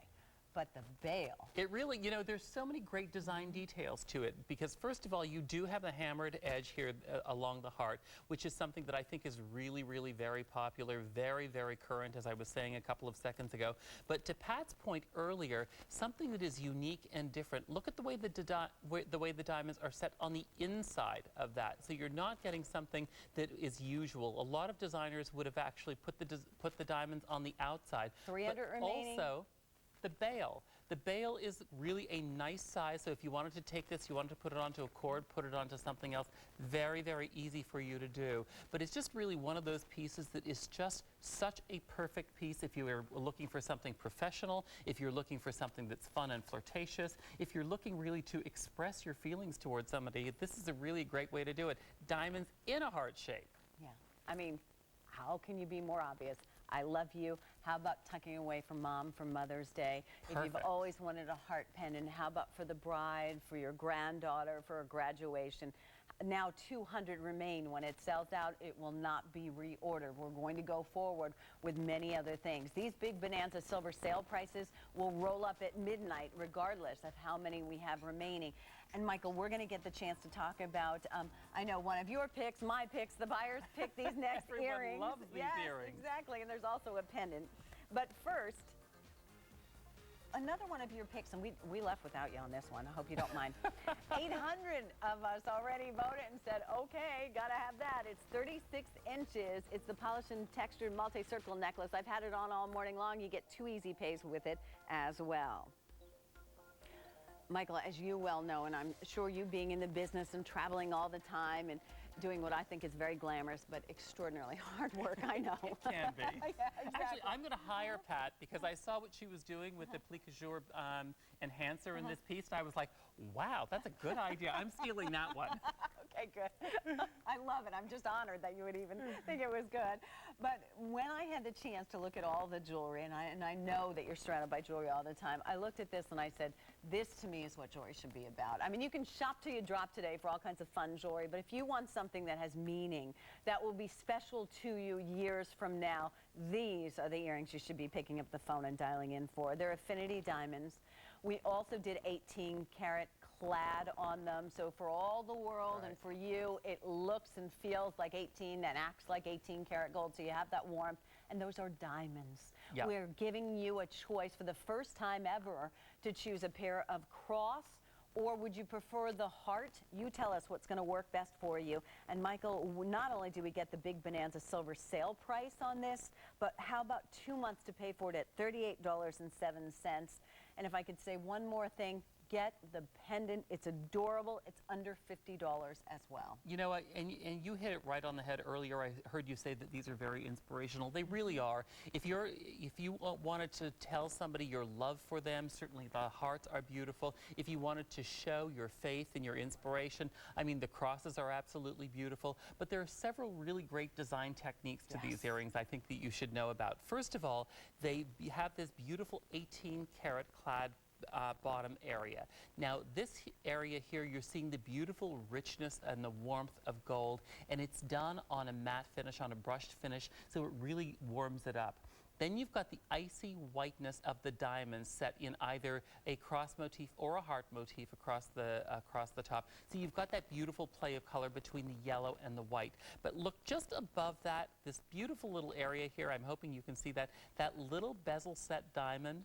But the bail. It really, you know, there's so many great design details to it because, first of all, you do have the hammered edge here along the heart, which is something that I think is really, really very popular, very, very current, as I was saying a couple of seconds ago. But to Pat's point earlier, something that is unique and different, look at the way the diamonds are set on the inside of that. So you're not getting something that is usual. A lot of designers would have actually put the diamonds on the outside. 300 remaining. Also, the bail. The bail is really a nice size, so if you wanted to take this, you wanted to put it onto a cord, put it onto something else, very, very easy for you to do. But it's just really one of those pieces that is just such a perfect piece if you are looking for something professional, if you're looking for something that's fun and flirtatious, if you're looking really to express your feelings towards somebody, this is a really great way to do it. Diamonds in a heart shape. Yeah, I mean, how can you be more obvious? I love you. How about tucking away from Mom for Mother's Day? Perfect. If you've always wanted a heart pendant, how about for the bride, for your granddaughter, for a graduation? Now 200 remain. When it sells out, it will not be reordered. We're going to go forward with many other things. These big Bonanza silver sale prices will roll up at midnight regardless of how many we have remaining. And Michael, we're going to get the chance to talk about, I know, one of your picks, my picks, the buyers pick these next earrings. Everyone loves these earrings. Exactly, and there's also a pendant. But first, another one of your picks, and we left without you on this one. I hope you don't mind. 800 of us already voted and said, okay, gotta have that. It's 36 inches. It's the polished and textured multi-circle necklace. I've had it on all morning long. You get 2 easy pays with it as well. Michael, as you well know, and I'm sure you being in the business and traveling all the time and doing what I think is very glamorous but extraordinarily hard work. I know. It can be. Yeah, exactly. Actually, I'm going to hire Pat because I saw what she was doing with the plique jour enhancer in this piece, and I was like, wow, that's a good idea. I'm stealing that one. Okay, good. I love it. I'm just honored that you would even think it was good. But when I had the chance to look at all the jewelry, and I know that you're surrounded by jewelry all the time, I looked at this and I said, this to me is what jewelry should be about. I mean, you can shop till you drop today for all kinds of fun jewelry, but if you want something that has meaning, that will be special to you years from now, these are the earrings you should be picking up the phone and dialing in for. They're affinity diamonds. We also did 18 karat clad on them, so for all the world and for you, it looks and feels like 18 and acts like 18 karat gold, so you have that warmth, and those are diamonds. Yep. We're giving you a choice for the first time ever to choose a pair of cross, or would you prefer the heart? You tell us what's going to work best for you. And Michael, not only do we get the big Bonanza silver sale price on this, but how about 2 months to pay for it at $38.07? And if I could say one more thing, get the pendant. It's adorable. It's under $50 as well. You know, and you hit it right on the head earlier. I heard you say that these are very inspirational. They really are. If you wanted to tell somebody your love for them, certainly the hearts are beautiful. If you wanted to show your faith and your inspiration, I mean, the crosses are absolutely beautiful. But there are several really great design techniques to these earrings I think that you should know about. First of all, they have this beautiful 18 karat clad bottom area. Now this area here, you're seeing the beautiful richness and the warmth of gold, and it's done on a matte finish, on a brushed finish, so it really warms it up. Then you've got the icy whiteness of the diamonds set in either a cross motif or a heart motif across the top. So you've got that beautiful play of color between the yellow and the white. But look just above that, this beautiful little area here, I'm hoping you can see that, that little bezel set diamond,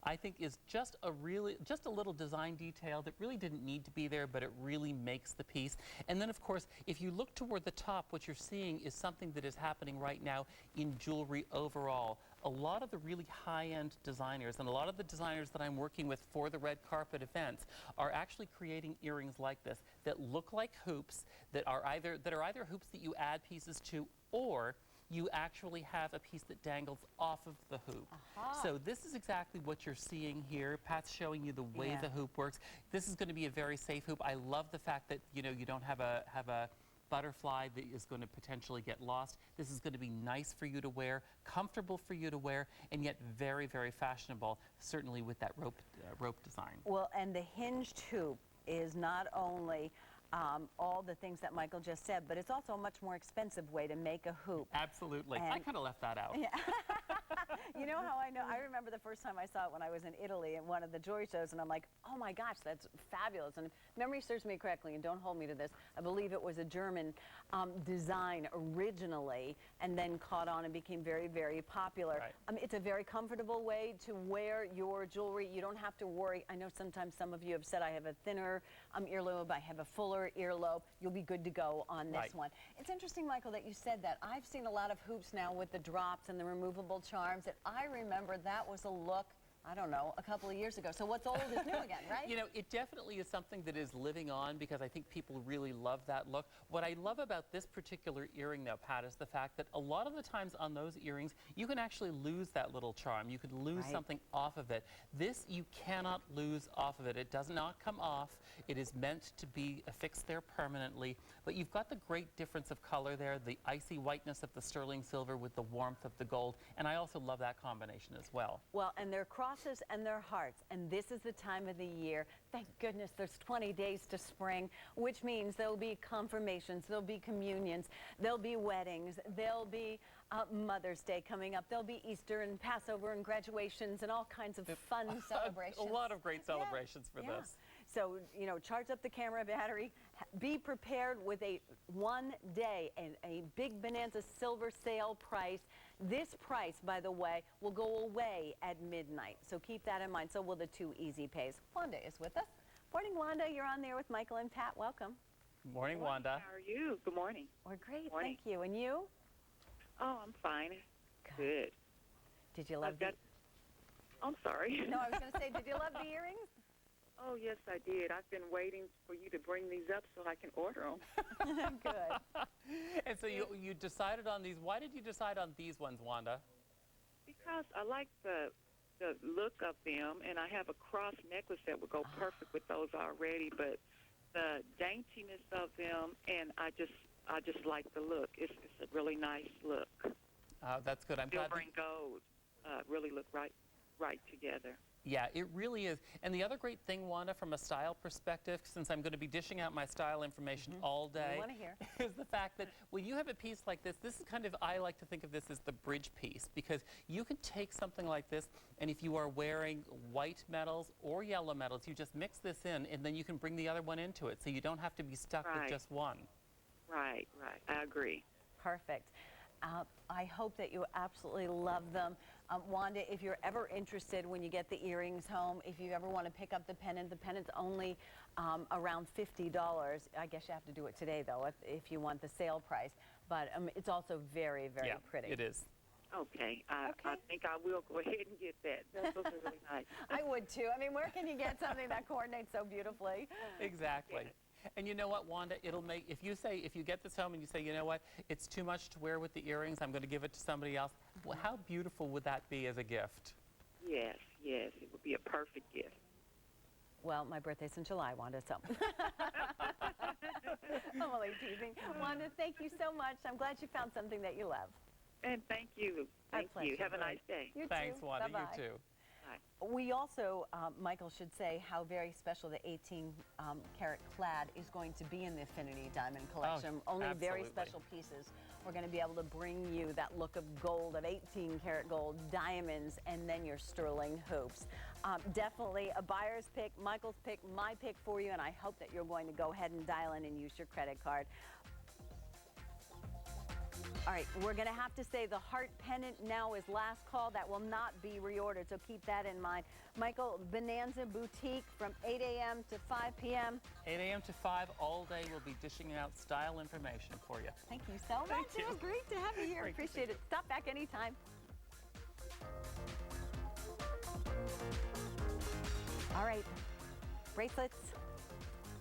I think is just a little design detail that really didn't need to be there, but it really makes the piece. And then of course, if you look toward the top, what you're seeing is something that is happening right now in jewelry overall. A lot of the really high-end designers and a lot of the designers that I'm working with for the red carpet events are actually creating earrings like this that look like hoops, that are either hoops that you add pieces to, or you actually have a piece that dangles off of the hoop. So this is exactly what you're seeing here. Pat's showing you the way the hoop works. This is going to be a very safe hoop. I love the fact that you don't have a butterfly that is going to potentially get lost. This is going to be nice for you to wear, comfortable for you to wear, and yet very, very fashionable, certainly with that rope design. Well, and the hinged hoop is not only all the things that Michael just said, but it's also a much more expensive way to make a hoop. Absolutely. And I kind of left that out. Yeah. You know how I know? I remember the first time I saw it when I was in Italy at one of the jewelry shows, and I'm like, oh my gosh, that's fabulous. And if memory serves me correctly, and don't hold me to this, I believe it was a German design originally, and then caught on and became very, very popular. Right. It's a very comfortable way to wear your jewelry. You don't have to worry. I know sometimes some of you have said, I have a thinner earlobe, I have a fuller earlobe. You'll be good to go on this one. It's interesting, Michael, that you said that. I've seen a lot of hoops now with the drops and the removable charms, and I remember that was a look, I don't know, a couple of years ago. So what's old is new again, right? You know, it definitely is something that is living on because I think people really love that look. What I love about this particular earring, though, Pat, is the fact that a lot of the times on those earrings, you can actually lose that little charm. You could lose something off of it. This, you cannot lose off of it. It does not come off. It is meant to be affixed there permanently. But you've got the great difference of color there, the icy whiteness of the sterling silver with the warmth of the gold. And I also love that combination as well. Well, and they're crosses and they're hearts. And this is the time of the year. Thank goodness there's 20 days to spring, which means there'll be confirmations, there'll be communions, there'll be weddings, there'll be Mother's Day coming up, there'll be Easter and Passover and graduations and all kinds of fun celebrations. A lot of great celebrations for this. So, you know, charge up the camera battery. Be prepared with a 1 day and a big Bonanza silver sale price. This price, by the way, will go away at midnight. So keep that in mind. So will the 2 easy pays. Wanda is with us. Morning, Wanda. You're on there with Michael and Pat. Welcome. Morning, Wanda. How are you? Good morning. We're great. Morning. Thank you. And you? Oh, I'm fine. Good. Did you love I'm sorry. No, I was going to say, did you love the earrings? Oh, yes, I did. I've been waiting for you to bring these up so I can order them. Good. And so you decided on these. Why did you decide on these ones, Wanda? Because I like the look of them, and I have a cross necklace that would go perfect with those already. But the daintiness of them, and I just like the look. It's a really nice look. That's good. I'm glad. Silver and gold really look right together. Yeah, it really is. And the other great thing, Wanda, from a style perspective, since I'm going to be dishing out my style information all day, We want to hear. is the fact that when you have a piece like this is kind of, I like to think of this as the bridge piece, because you can take something like this, and if you are wearing white metals or yellow metals, you just mix this in, and then you can bring the other one into it, so you don't have to be stuck with just one. Right. I agree. Perfect. I hope that you absolutely love them. Wanda, if you're ever interested when you get the earrings home, if you ever want to pick up the pendant's only around $50. I guess you have to do it today, though, if you want the sale price. But it's also very, very pretty. It is. Okay. I think I will go ahead and get that. Those are really nice. I would, too. I mean, where can you get something that coordinates so beautifully? Exactly. And you know what, Wanda, it'll make, if you get this home and you say, you know what, it's too much to wear with the earrings, I'm going to give it to somebody else, well, how beautiful would that be as a gift? Yes, it would be a perfect gift. Well, my birthday's in July, Wanda, so. I'm only teasing. Wanda, thank you so much. I'm glad you found something that you love. And thank you. Thank you. Have a nice day. You Thanks, too. Wanda. Bye-bye. You too. We also, Michael should say how very special the 18-karat clad is going to be in the Affinity Diamond Collection. Only very special pieces. We're going to be able to bring you that look of gold, of 18-karat gold, diamonds, and then your sterling hoops. Definitely a buyer's pick, Michael's pick, my pick for you, and I hope that you're going to go ahead and dial in and use your credit card. All right, we're going to have to say the heart pendant now is last call. That will not be reordered, so keep that in mind. Michael, Bonanza Boutique from 8 a.m. to 5 p.m. 8 a.m. to 5 all day. We'll be dishing out style information for you. Thank you so much. you. It was great to have you here. Appreciate it. Stop back anytime. All right, bracelets,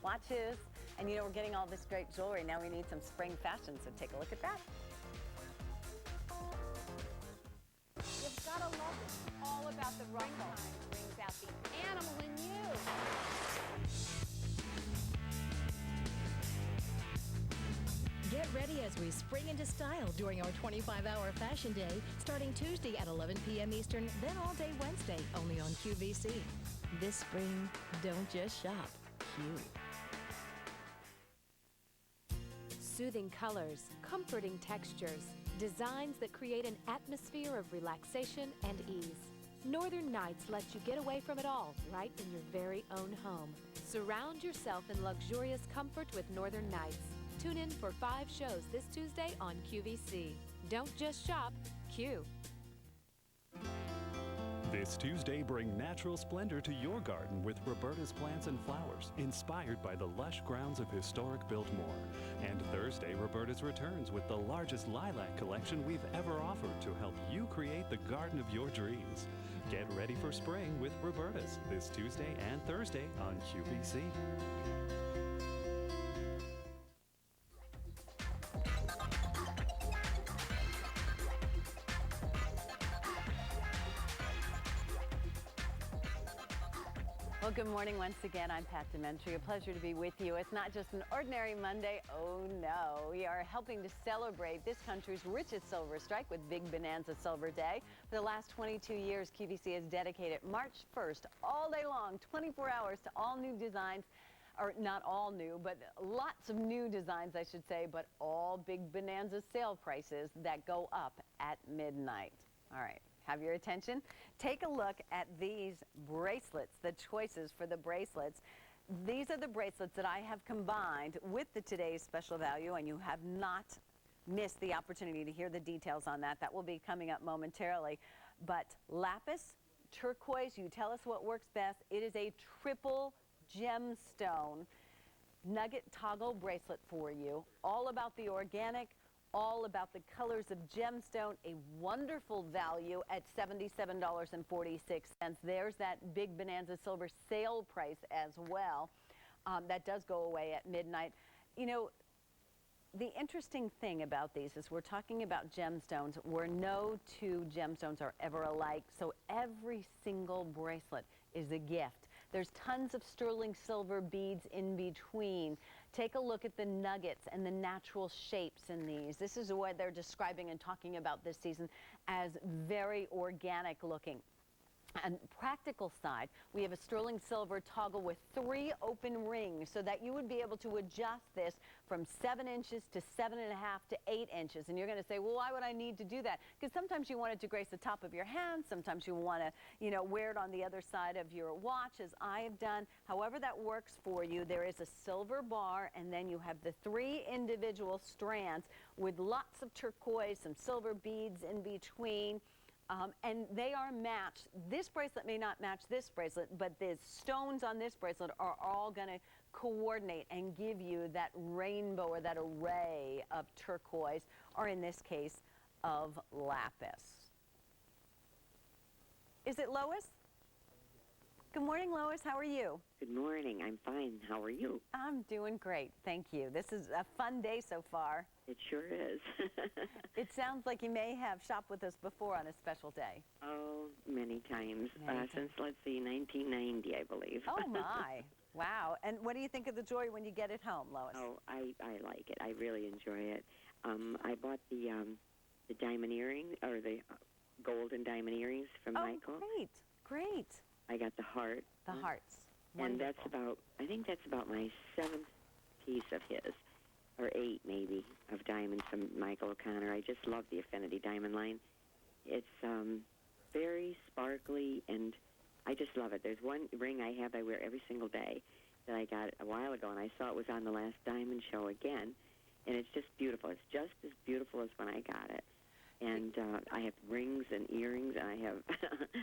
watches, and you know, we're getting all this great jewelry. Now we need some spring fashion, so take a look at that. You've got to love it. It's all about the ruffle. Brings out the animal in you. Get ready as we spring into style during our 25-hour fashion day, starting Tuesday at 11 p.m. Eastern, then all day Wednesday, only on QVC. This spring, don't just shop. Q. Soothing colors, comforting textures, designs that create an atmosphere of relaxation and ease. Northern Nights lets you get away from it all right in your very own home. Surround yourself in luxurious comfort with Northern Nights. Tune in for 5 shows this Tuesday on QVC. Don't just shop, Q. This Tuesday, bring natural splendor to your garden with Roberta's Plants and Flowers, inspired by the lush grounds of historic Biltmore. And Thursday, Roberta's returns with the largest lilac collection we've ever offered to help you create the garden of your dreams. Get ready for spring with Roberta's this Tuesday and Thursday on QVC. Well, good morning once again. I'm Pat DeMentri. A pleasure to be with you. It's not just an ordinary Monday. Oh, no. We are helping to celebrate this country's richest silver strike with Big Bonanza Silver Day. For the last 22 years, QVC has dedicated March 1st all day long, 24 hours, to all new designs. Or not all new, but lots of new designs, I should say, but all Big Bonanza sale prices that go up at midnight. All right. Have your attention? Take a look at these bracelets, the choices for the bracelets. These are the bracelets that I have combined with the today's special value, and you have not missed the opportunity to hear the details on that. That will be coming up momentarily. But lapis, turquoise, you tell us what works best. It is a triple gemstone nugget toggle bracelet for you. All about the organic, all about the colors of gemstone, a wonderful value at $77.46. There's that big Bonanza silver sale price as well. That does go away at midnight. You know, the interesting thing about these is we're talking about gemstones where no two gemstones are ever alike, so every single bracelet is a gift. There's tons of sterling silver beads in between. Take a look at the nuggets and the natural shapes in these. This is what they're describing and talking about this season as very organic looking. And practical side, we have a sterling silver toggle with 3 open rings so that you would be able to adjust this from 7 inches to 7.5 to 8 inches. And you're going to say, well, why would I need to do that? Because sometimes you want it to grace the top of your hand. Sometimes you want to, you know, wear it on the other side of your watch, as I have done. However that works for you, there is a silver bar, and then you have the 3 individual strands with lots of turquoise, some silver beads in between. And they are matched. This bracelet may not match this bracelet, but the stones on this bracelet are all going to coordinate and give you that rainbow or that array of turquoise, or in this case, of lapis. Is it Lois? Good morning, Lois. How are you? Good morning. I'm fine. How are you? I'm doing great. Thank you. This is a fun day so far. It sure is. It sounds like you may have shopped with us before on a special day. Oh, many times. Since, let's see, 1990, I believe. Oh, my. Wow. And what do you think of the jewelry when you get it home, Lois? Oh, I like it. I really enjoy it. I bought the diamond earring, or the golden diamond earrings from Michael. Oh, great. Great. I got the heart. The hearts. And that's about, I think that's about my 7th piece of his, or 8 maybe, of diamonds from Michael O'Connor. I just love the Affinity diamond line. It's very sparkly, and I just love it. There's one ring I have I wear every single day that I got a while ago, and I saw it was on the last diamond show again, and it's just beautiful. It's just as beautiful as when I got it. And I have rings and earrings, and I have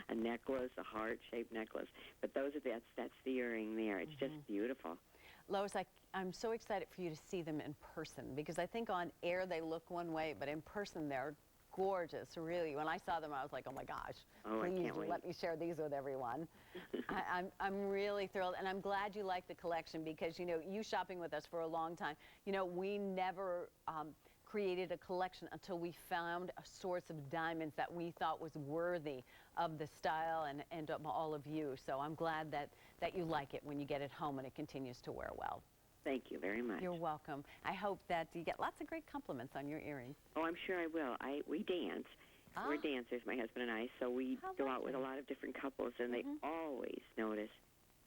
a necklace, a heart-shaped necklace. But that's the earring there. It's just beautiful. Lois, I'm so excited for you to see them in person, because I think on air they look one way, but in person they're gorgeous, really. When I saw them, I was like, oh my gosh, please let me share these with everyone. I'm really thrilled, and I'm glad you like the collection, because, you know, you shopping with us for a long time, you know, we never created a collection until we found a source of diamonds that we thought was worthy of the style and of all of you. So I'm glad that you like it when you get it home and it continues to wear well. Thank you very much. You're welcome. I hope that you get lots of great compliments on your earring. Oh, I'm sure I will. We dance. We're dancers, my husband and I, so we go out with a lot of different couples, and they always notice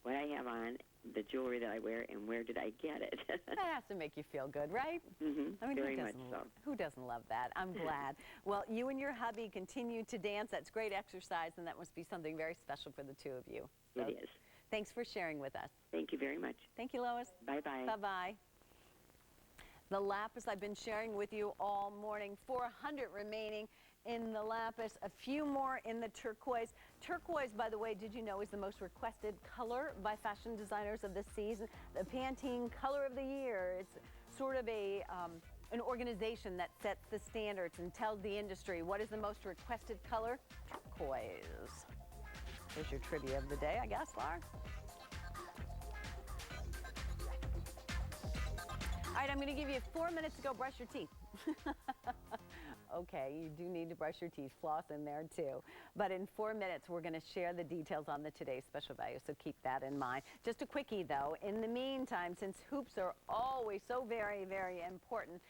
what I have on, the jewelry that I wear, and where did I get it. That has to make you feel good, right? Mm-hmm. I mean, very much so. Who doesn't love that? I'm glad. Well, you and your hubby continue to dance. That's great exercise, and that must be something very special for the two of you. So, it is. Thanks for sharing with us. Thank you very much. Thank you, Lois. Bye-bye. Bye-bye. The lapis I've been sharing with you all morning, 400 remaining in the lapis, a few more in the turquoise. Turquoise, by the way, did you know, is the most requested color by fashion designers of this season? The Pantene Color of the Year. It's sort of an organization that sets the standards and tells the industry what is the most requested color. Turquoise. There's your trivia of the day, I guess, Laura. All right, I'm going to give you 4 minutes to go brush your teeth. Okay, you do need to brush your teeth, floss in there too. But in 4 minutes, we're going to share the details on the today's special value, so keep that in mind. Just a quickie, though. In the meantime, since hoops are always so very, very important,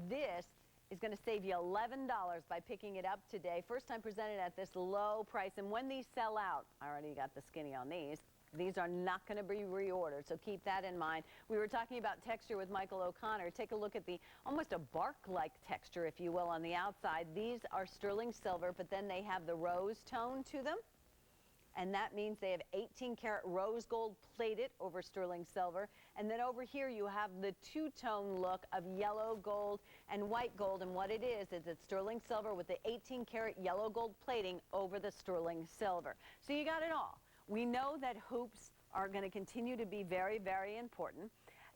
this is going to save you $11 by picking it up today. First time presented at this low price. And when these sell out, I already got the skinny on these. These are not going to be reordered, so keep that in mind. We were talking about texture with Michael O'Connor. Take a look at the almost a bark-like texture, if you will, on the outside. These are sterling silver, but then they have the rose tone to them. And that means they have 18-karat rose gold plated over sterling silver. And then over here you have the two-tone look of yellow gold and white gold. And what it is it's sterling silver with the 18-karat yellow gold plating over the sterling silver. So you got it all. We know that hoops are going to continue to be very, very important.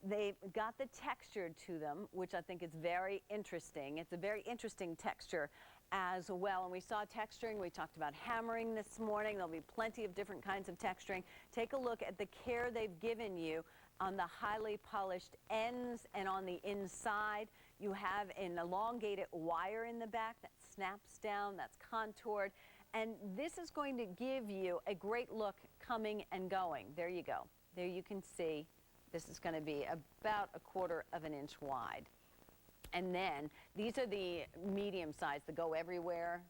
They've got the texture to them, which I think is very interesting. It's a very interesting texture as well. And we saw texturing. We talked about hammering this morning. There'll be plenty of different kinds of texturing. Take a look at the care they've given you on the highly polished ends, and on the inside you have an elongated wire in the back that snaps down, that's contoured, and this is going to give you a great look coming and going. There you go. There you can see this is going to be about 1/4 of an inch wide. And then these are the medium size, the go everywhere,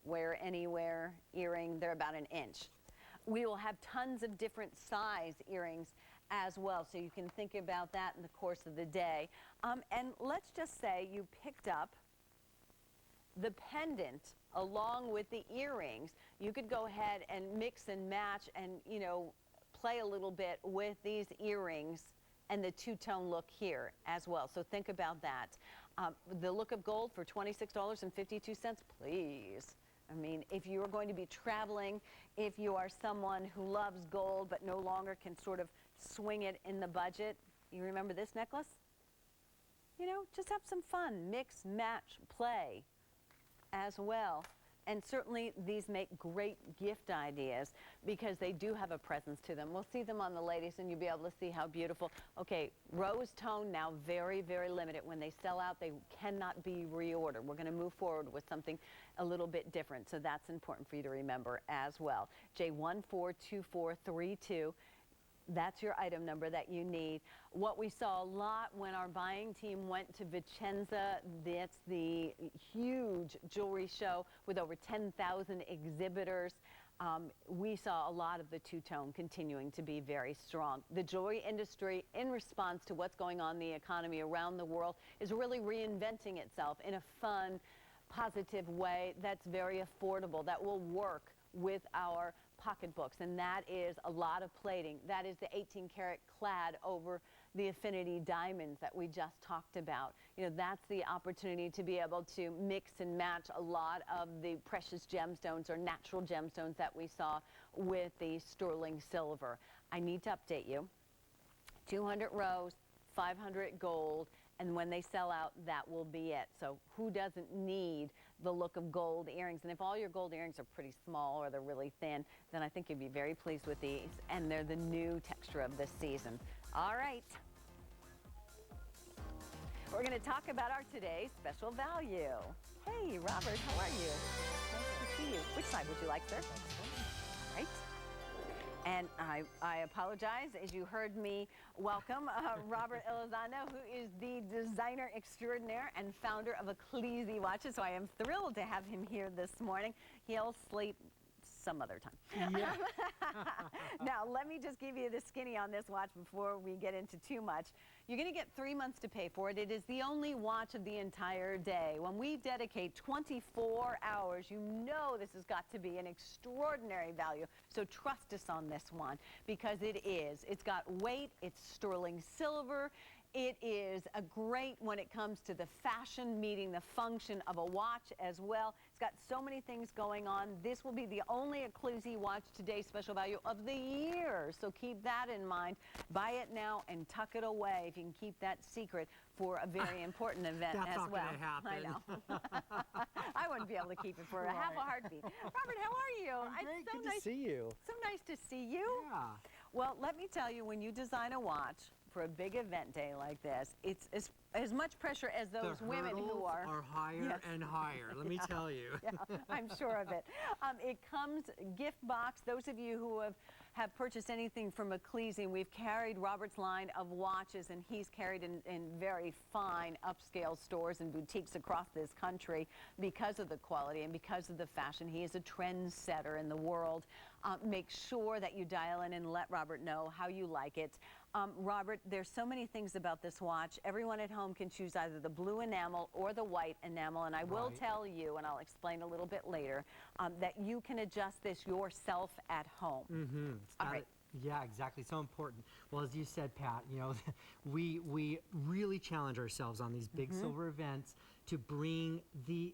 wear anywhere earring. They're about 1 inch. We will have tons of different size earrings as well, so you can think about that in the course of the day. And let's just say you picked up the pendant along with the earrings. You could go ahead and mix and match and, you know, play a little bit with these earrings and the two-tone look here as well. So think about that. The look of gold for $26.52, please. I mean, if you're going to be traveling, if you are someone who loves gold but no longer can sort of swing it in the budget, you remember this necklace? You know, just have some fun. Mix, match, play as well. And certainly these make great gift ideas because they do have a presence to them. We'll see them on the ladies and you'll be able to see how beautiful. Okay, rose tone now very, very limited. When they sell out, they cannot be reordered. We're going to move forward with something a little bit different. So that's important for you to remember as well. J142432. That's your item number that you need. What we saw a lot when our buying team went to Vicenza, that's the huge jewelry show with over 10,000 exhibitors. We saw a lot of the two-tone continuing to be very strong. The jewelry industry, in response to what's going on in the economy around the world, is really reinventing itself in a fun, positive way that's very affordable, that will work with our pocketbooks, and that is a lot of plating. That is the 18-karat clad over the affinity diamonds that we just talked about. You know, that's the opportunity to be able to mix and match a lot of the precious gemstones or natural gemstones that we saw with the sterling silver. I need to update you. 200 rose, 500 gold, and when they sell out, that will be it. So who doesn't need the look of gold earrings? And if all your gold earrings are pretty small or they're really thin, then I think you'd be very pleased with these. And they're the new texture of this season. All right. We're going to talk about our today's special value. Hey, Robert, how are you? Nice to see you. Which side would you like, sir? All right. And I apologize, as you heard me welcome Robert Elizondo, who is the designer extraordinaire and founder of Ecclesi Watches. So I am thrilled to have him here this morning. He'll sleep some other time. Yeah. Now, let me just give you the skinny on this watch before we get into too much. You're going to get 3 months to pay for it. It is the only watch of the entire day. When we dedicate 24 hours, you know this has got to be an extraordinary value. So trust us on this one because it is. It's got weight. It's sterling silver. It is a great when it comes to the fashion meeting the function of a watch as well. It's got so many things going on. This will be the only Ecclesi watch today special value of the year. So keep that in mind. Buy it now and tuck it away if you can keep that secret for a very important event That's as not well. gonna happen. I know. I wouldn't be able to keep it for a half a heartbeat. Robert, how are you? I'm great. So Good nice to see you. So nice to see you. Yeah. Well, let me tell you, when you design a watch for a big event day like this, it's as much pressure as those women who are higher Yes. and higher. Let me tell you. Yeah, I'm sure of it. It comes gift box. Those of you who have purchased anything from Ecclesi, we've carried Robert's line of watches, and he's carried in very fine upscale stores and boutiques across this country because of the quality and because of the fashion. He is a trendsetter in the world. Make sure that you dial in and let Robert know how you like it. Robert, there's so many things about this watch. Everyone at home can choose either the blue enamel or the white enamel, and I will tell you, and I'll explain a little bit later, that you can adjust this yourself at home. Mm-hmm. All right. Yeah, exactly. So important. Well, as you said, Pat, you know, we really challenge ourselves on these big silver events to bring the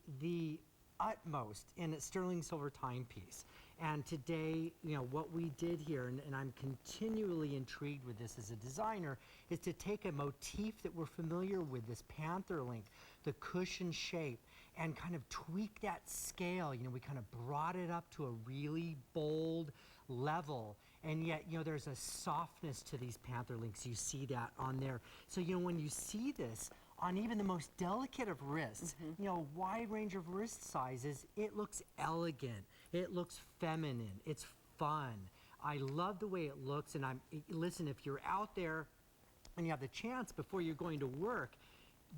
utmost in a sterling silver timepiece. And today, you know, what we did here, and I'm continually intrigued with this as a designer, is to take a motif that we're familiar with, this panther link, the cushion shape, and kind of tweak that scale. You know, we kind of brought it up to a really bold level, and yet, you know, there's a softness to these panther links. You see that on there. So, you know, when you see this on even the most delicate of wrists, you know, a wide range of wrist sizes, it looks elegant, it looks feminine, it's fun. I love the way it looks, and listen, if you're out there and you have the chance before you're going to work,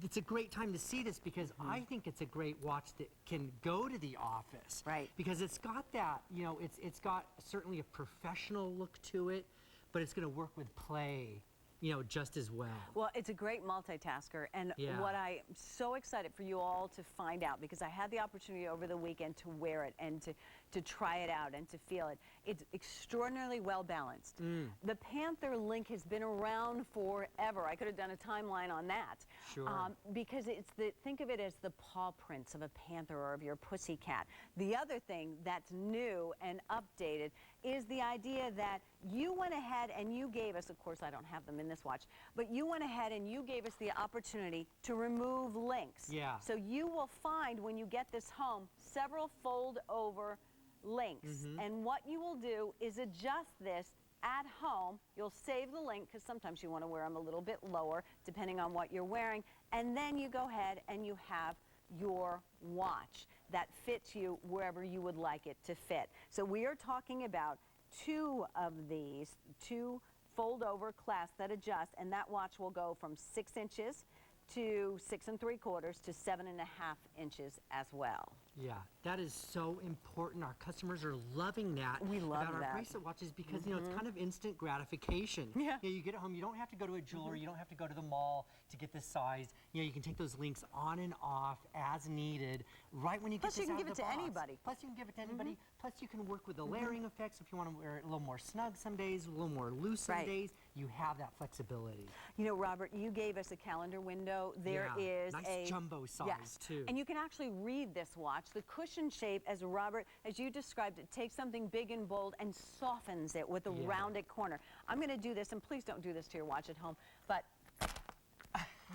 it's a great time to see this, because I think it's a great watch that can go to the office. Right. Because it's got that, you know, it's got certainly a professional look to it, but it's going to work with play, you know, just as well. Well, it's a great multitasker, and what I'm so excited for you all to find out, because I had the opportunity over the weekend to wear it and to try it out and to feel it. It's extraordinarily well balanced. The Panther link has been around forever. I could have done a timeline on that. Sure. Because it's think of it as the paw prints of a panther or of your pussy cat. The other thing that's new and updated is the idea that you went ahead and you gave us, of course I don't have them in this watch, but you went ahead and you gave us the opportunity to remove links. Yeah. So you will find when you get this home several fold over links. And what you will do is adjust this at home. You'll save the link, because sometimes you want to wear them a little bit lower depending on what you're wearing, and then you go ahead and you have your watch that fits you wherever you would like it to fit. So we are talking about two of these, two fold over clasps that adjust, and that watch will go from 6 inches to 6 3/4 to 7.5 inches as well. Yeah, that is so important. Our customers are loving that. We love about that. our bracelet watches, because you know, it's kind of instant gratification. Yeah. You know, you get it home, you don't have to go to a jeweler, you don't have to go to the mall to get this size. You know, you can take those links on and off as needed right when you Plus get this you can out give of it the to box. anybody. Plus you can give it to anybody. Plus you can work with the layering effects if you want to wear it a little more snug some days, a little more loose some days. You have that flexibility. You know, Robert, you gave us a calendar window. There is nice a jumbo size too. And you can actually read this watch. The cushion shape, as Robert, as you described it, takes something big and bold and softens it with a rounded corner. I'm going to do this, and please don't do this to your watch at home, but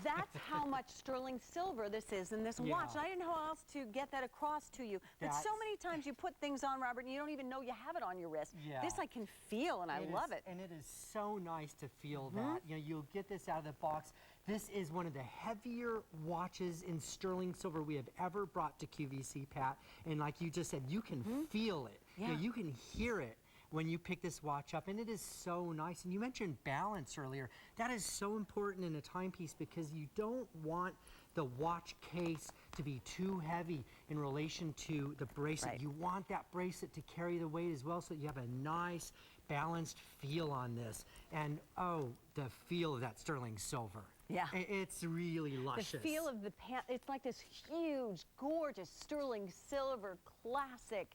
that's how much sterling silver this is in this watch. And I didn't know how else to get that across to you. But so many times you put things on, Robert, and you don't even know you have it on your wrist. This I can feel, and I love it. And it is so nice to feel that. You know, you'll get this out of the box. This is one of the heavier watches in sterling silver we have ever brought to QVC, Pat. And like you just said, you can feel it. You know, you can hear it when you pick this watch up, and it is so nice. And you mentioned balance earlier. That is so important in a timepiece, because you don't want the watch case to be too heavy in relation to the bracelet. You want that bracelet to carry the weight as well, so you have a nice balanced feel on this. And oh, the feel of that sterling silver. Yeah. It's really luscious. The feel of the it's like this huge, gorgeous sterling silver classic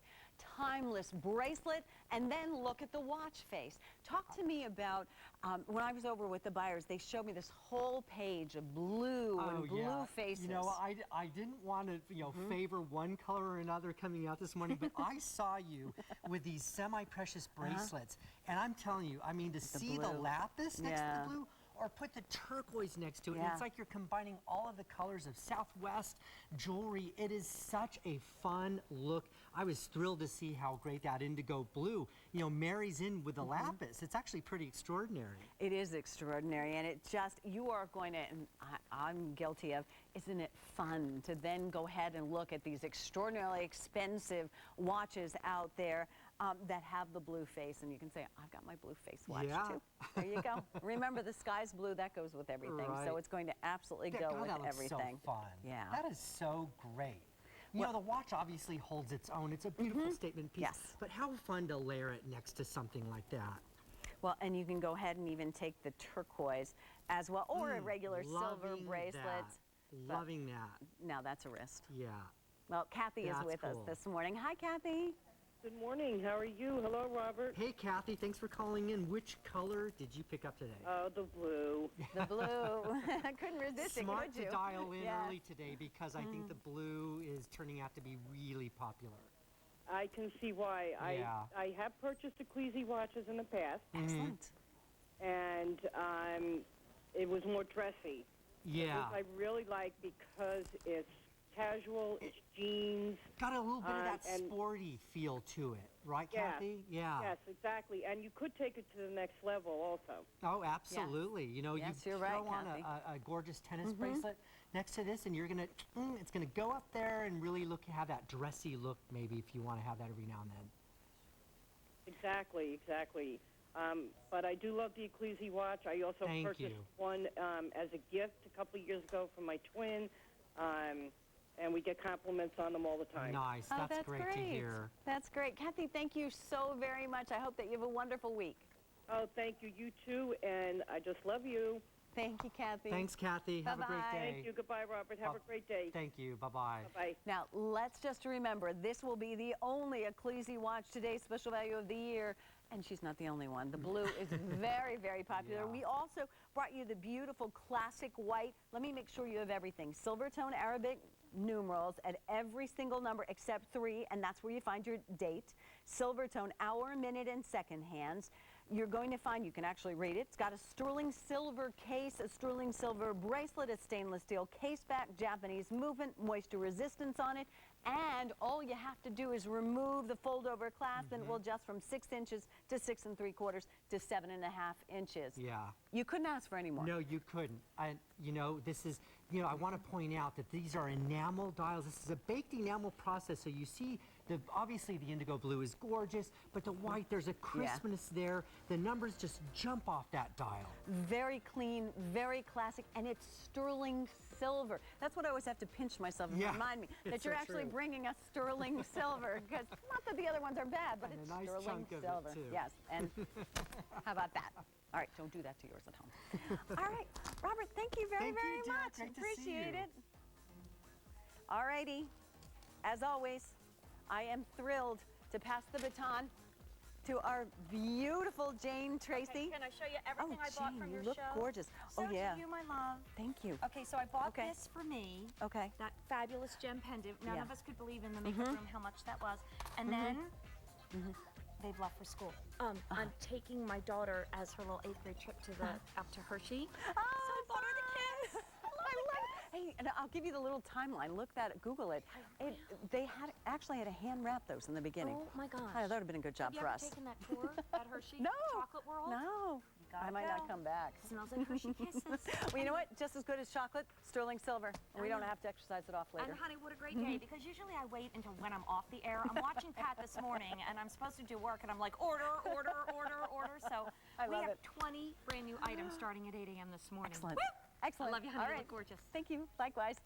timeless bracelet, and then look at the watch face. Talk to me about, when I was over with the buyers, they showed me this whole page of blue and blue faces. You know, I didn't want to, you know, favor one color or another coming out this morning, but I saw you with these semi-precious bracelets, and I'm telling you, I mean, to see the lapis next to the blue, or put the turquoise next to it. And it's like you're combining all of the colors of Southwest jewelry. It is such a fun look. I was thrilled to see how great that indigo blue, you know, marries in with the lapis. It's actually pretty extraordinary. It is extraordinary, and it just, you are going to, and I'm guilty of, isn't it fun to then go ahead and look at these extraordinarily expensive watches out there that have the blue face, and you can say, I've got my blue face watch too. There you go. Remember, the sky's blue, that goes with everything, so it's going to absolutely go with everything. So fun. Yeah. That is so great. You know, the watch obviously holds its own. It's a beautiful statement piece. But how fun to layer it next to something like that. Well, and you can go ahead and even take the turquoise as well, or a regular silver bracelet. Loving that. Now that's a wrist. Yeah. Well, Kathy is with us this morning. Hi, Kathy. Good morning. How are you? Hello, Robert. Hey, Kathy. Thanks for calling in. Which color did you pick up today? The blue. The blue. I couldn't resist it, Smart could you? to dial in early today, because I think the blue is turning out to be really popular. I can see why. Yeah. I have purchased Ecclesi watches in the past, Excellent. and it was more dressy. Yeah. This I really like because it's casual, it's jeans. Got a little bit of that and sporty feel to it, right, Yeah. Kathy? Yeah. Yes, exactly. And you could take it to the next level also. Oh, absolutely. You know, Yes, you you're throw right, on Kathy. a gorgeous tennis bracelet next to this, and you're gonna, it's gonna go up there and really have that dressy look. Maybe if you want to have that every now and then. Exactly, exactly. But I do love the Ecclesi watch. I also Thank purchased you. one as a gift a couple of years ago from my twin, and we get compliments on them all the time. Nice. Oh, That's great to hear. That's great. Kathy, thank you so very much. I hope that you have a wonderful week. Oh, thank you. You too, and I just love you. Thank you, Kathy. Thanks, Kathy. Have a great Bye-bye. day. Thank you. Goodbye, Robert. Have a great day. Thank you. Bye-bye. Bye-bye. Now, let's just remember, this will be the only Ecclesi watch today's special value of the year, and she's not the only one. The blue is very, very popular. Yeah. We also brought you the beautiful classic white. Let me make sure you have everything. Silvertone Arabic numerals at every single number except 3, and that's where you find your date. Silvertone hour, minute, and second hands. You're going to find, you can actually read it, it's got a sterling silver case, a sterling silver bracelet, a stainless steel case back, Japanese movement, moisture resistance on it, and all you have to do is remove the fold-over clasp and it will adjust from 6 inches to 6 3/4 to 7.5 inches. Yeah. You couldn't ask for any more. No, you couldn't. You know, this is, you know, I want to point out that these are enamel dials. This is a baked enamel process, so you see, obviously the indigo blue is gorgeous, but the white, there's a crispness there. The numbers just jump off that dial. Very clean, very classic, and it's sterling silver. That's what I always have to pinch myself and Yeah, remind me that it's you're so actually true. bringing us sterling silver, because not that the other ones are bad, but And a it's nice sterling chunk of it, silver. too. Yes, and how about that? All right, don't do that to yours at home. All right, Robert, thank you very, Thank you, very dear. much. Great to see Appreciate you. it. All righty, as always, I am thrilled to pass the baton to our beautiful Jane Tracy. Okay, can I show you everything I bought Jane, from your you look show? gorgeous. So Oh, yeah. to you, my love. Thank you. Okay, so I bought Okay. this for me. Okay. That fabulous gem pendant. None Yeah. of us could believe in the makeup room how much that was. And then they've left for school. I'm taking my daughter as her little 8th grade trip to up to Hershey. Oh, so I bought her the kids. I love it. Hey, and I'll give you the little timeline. Look that, Google it. They actually had to hand wrap those in the beginning. Oh my gosh. That would have been a good job Have you for ever us. taken that tour at Hershey? No. Chocolate World? No. You gotta I might not go. come back. Smells like Hershey Kisses. Well, you know what? Just as good as chocolate, sterling silver. And we don't have to exercise it off later. And honey, what a great day, because usually I wait until when I'm off the air. I'm watching Pat this morning, and I'm supposed to do work, and I'm like, order, order, order, order. So I we love have it. 20 brand new items starting at 8 a.m. this morning. Excellent. Woo! Excellent. I love you, honey. All You right. look gorgeous. Thank you. Likewise.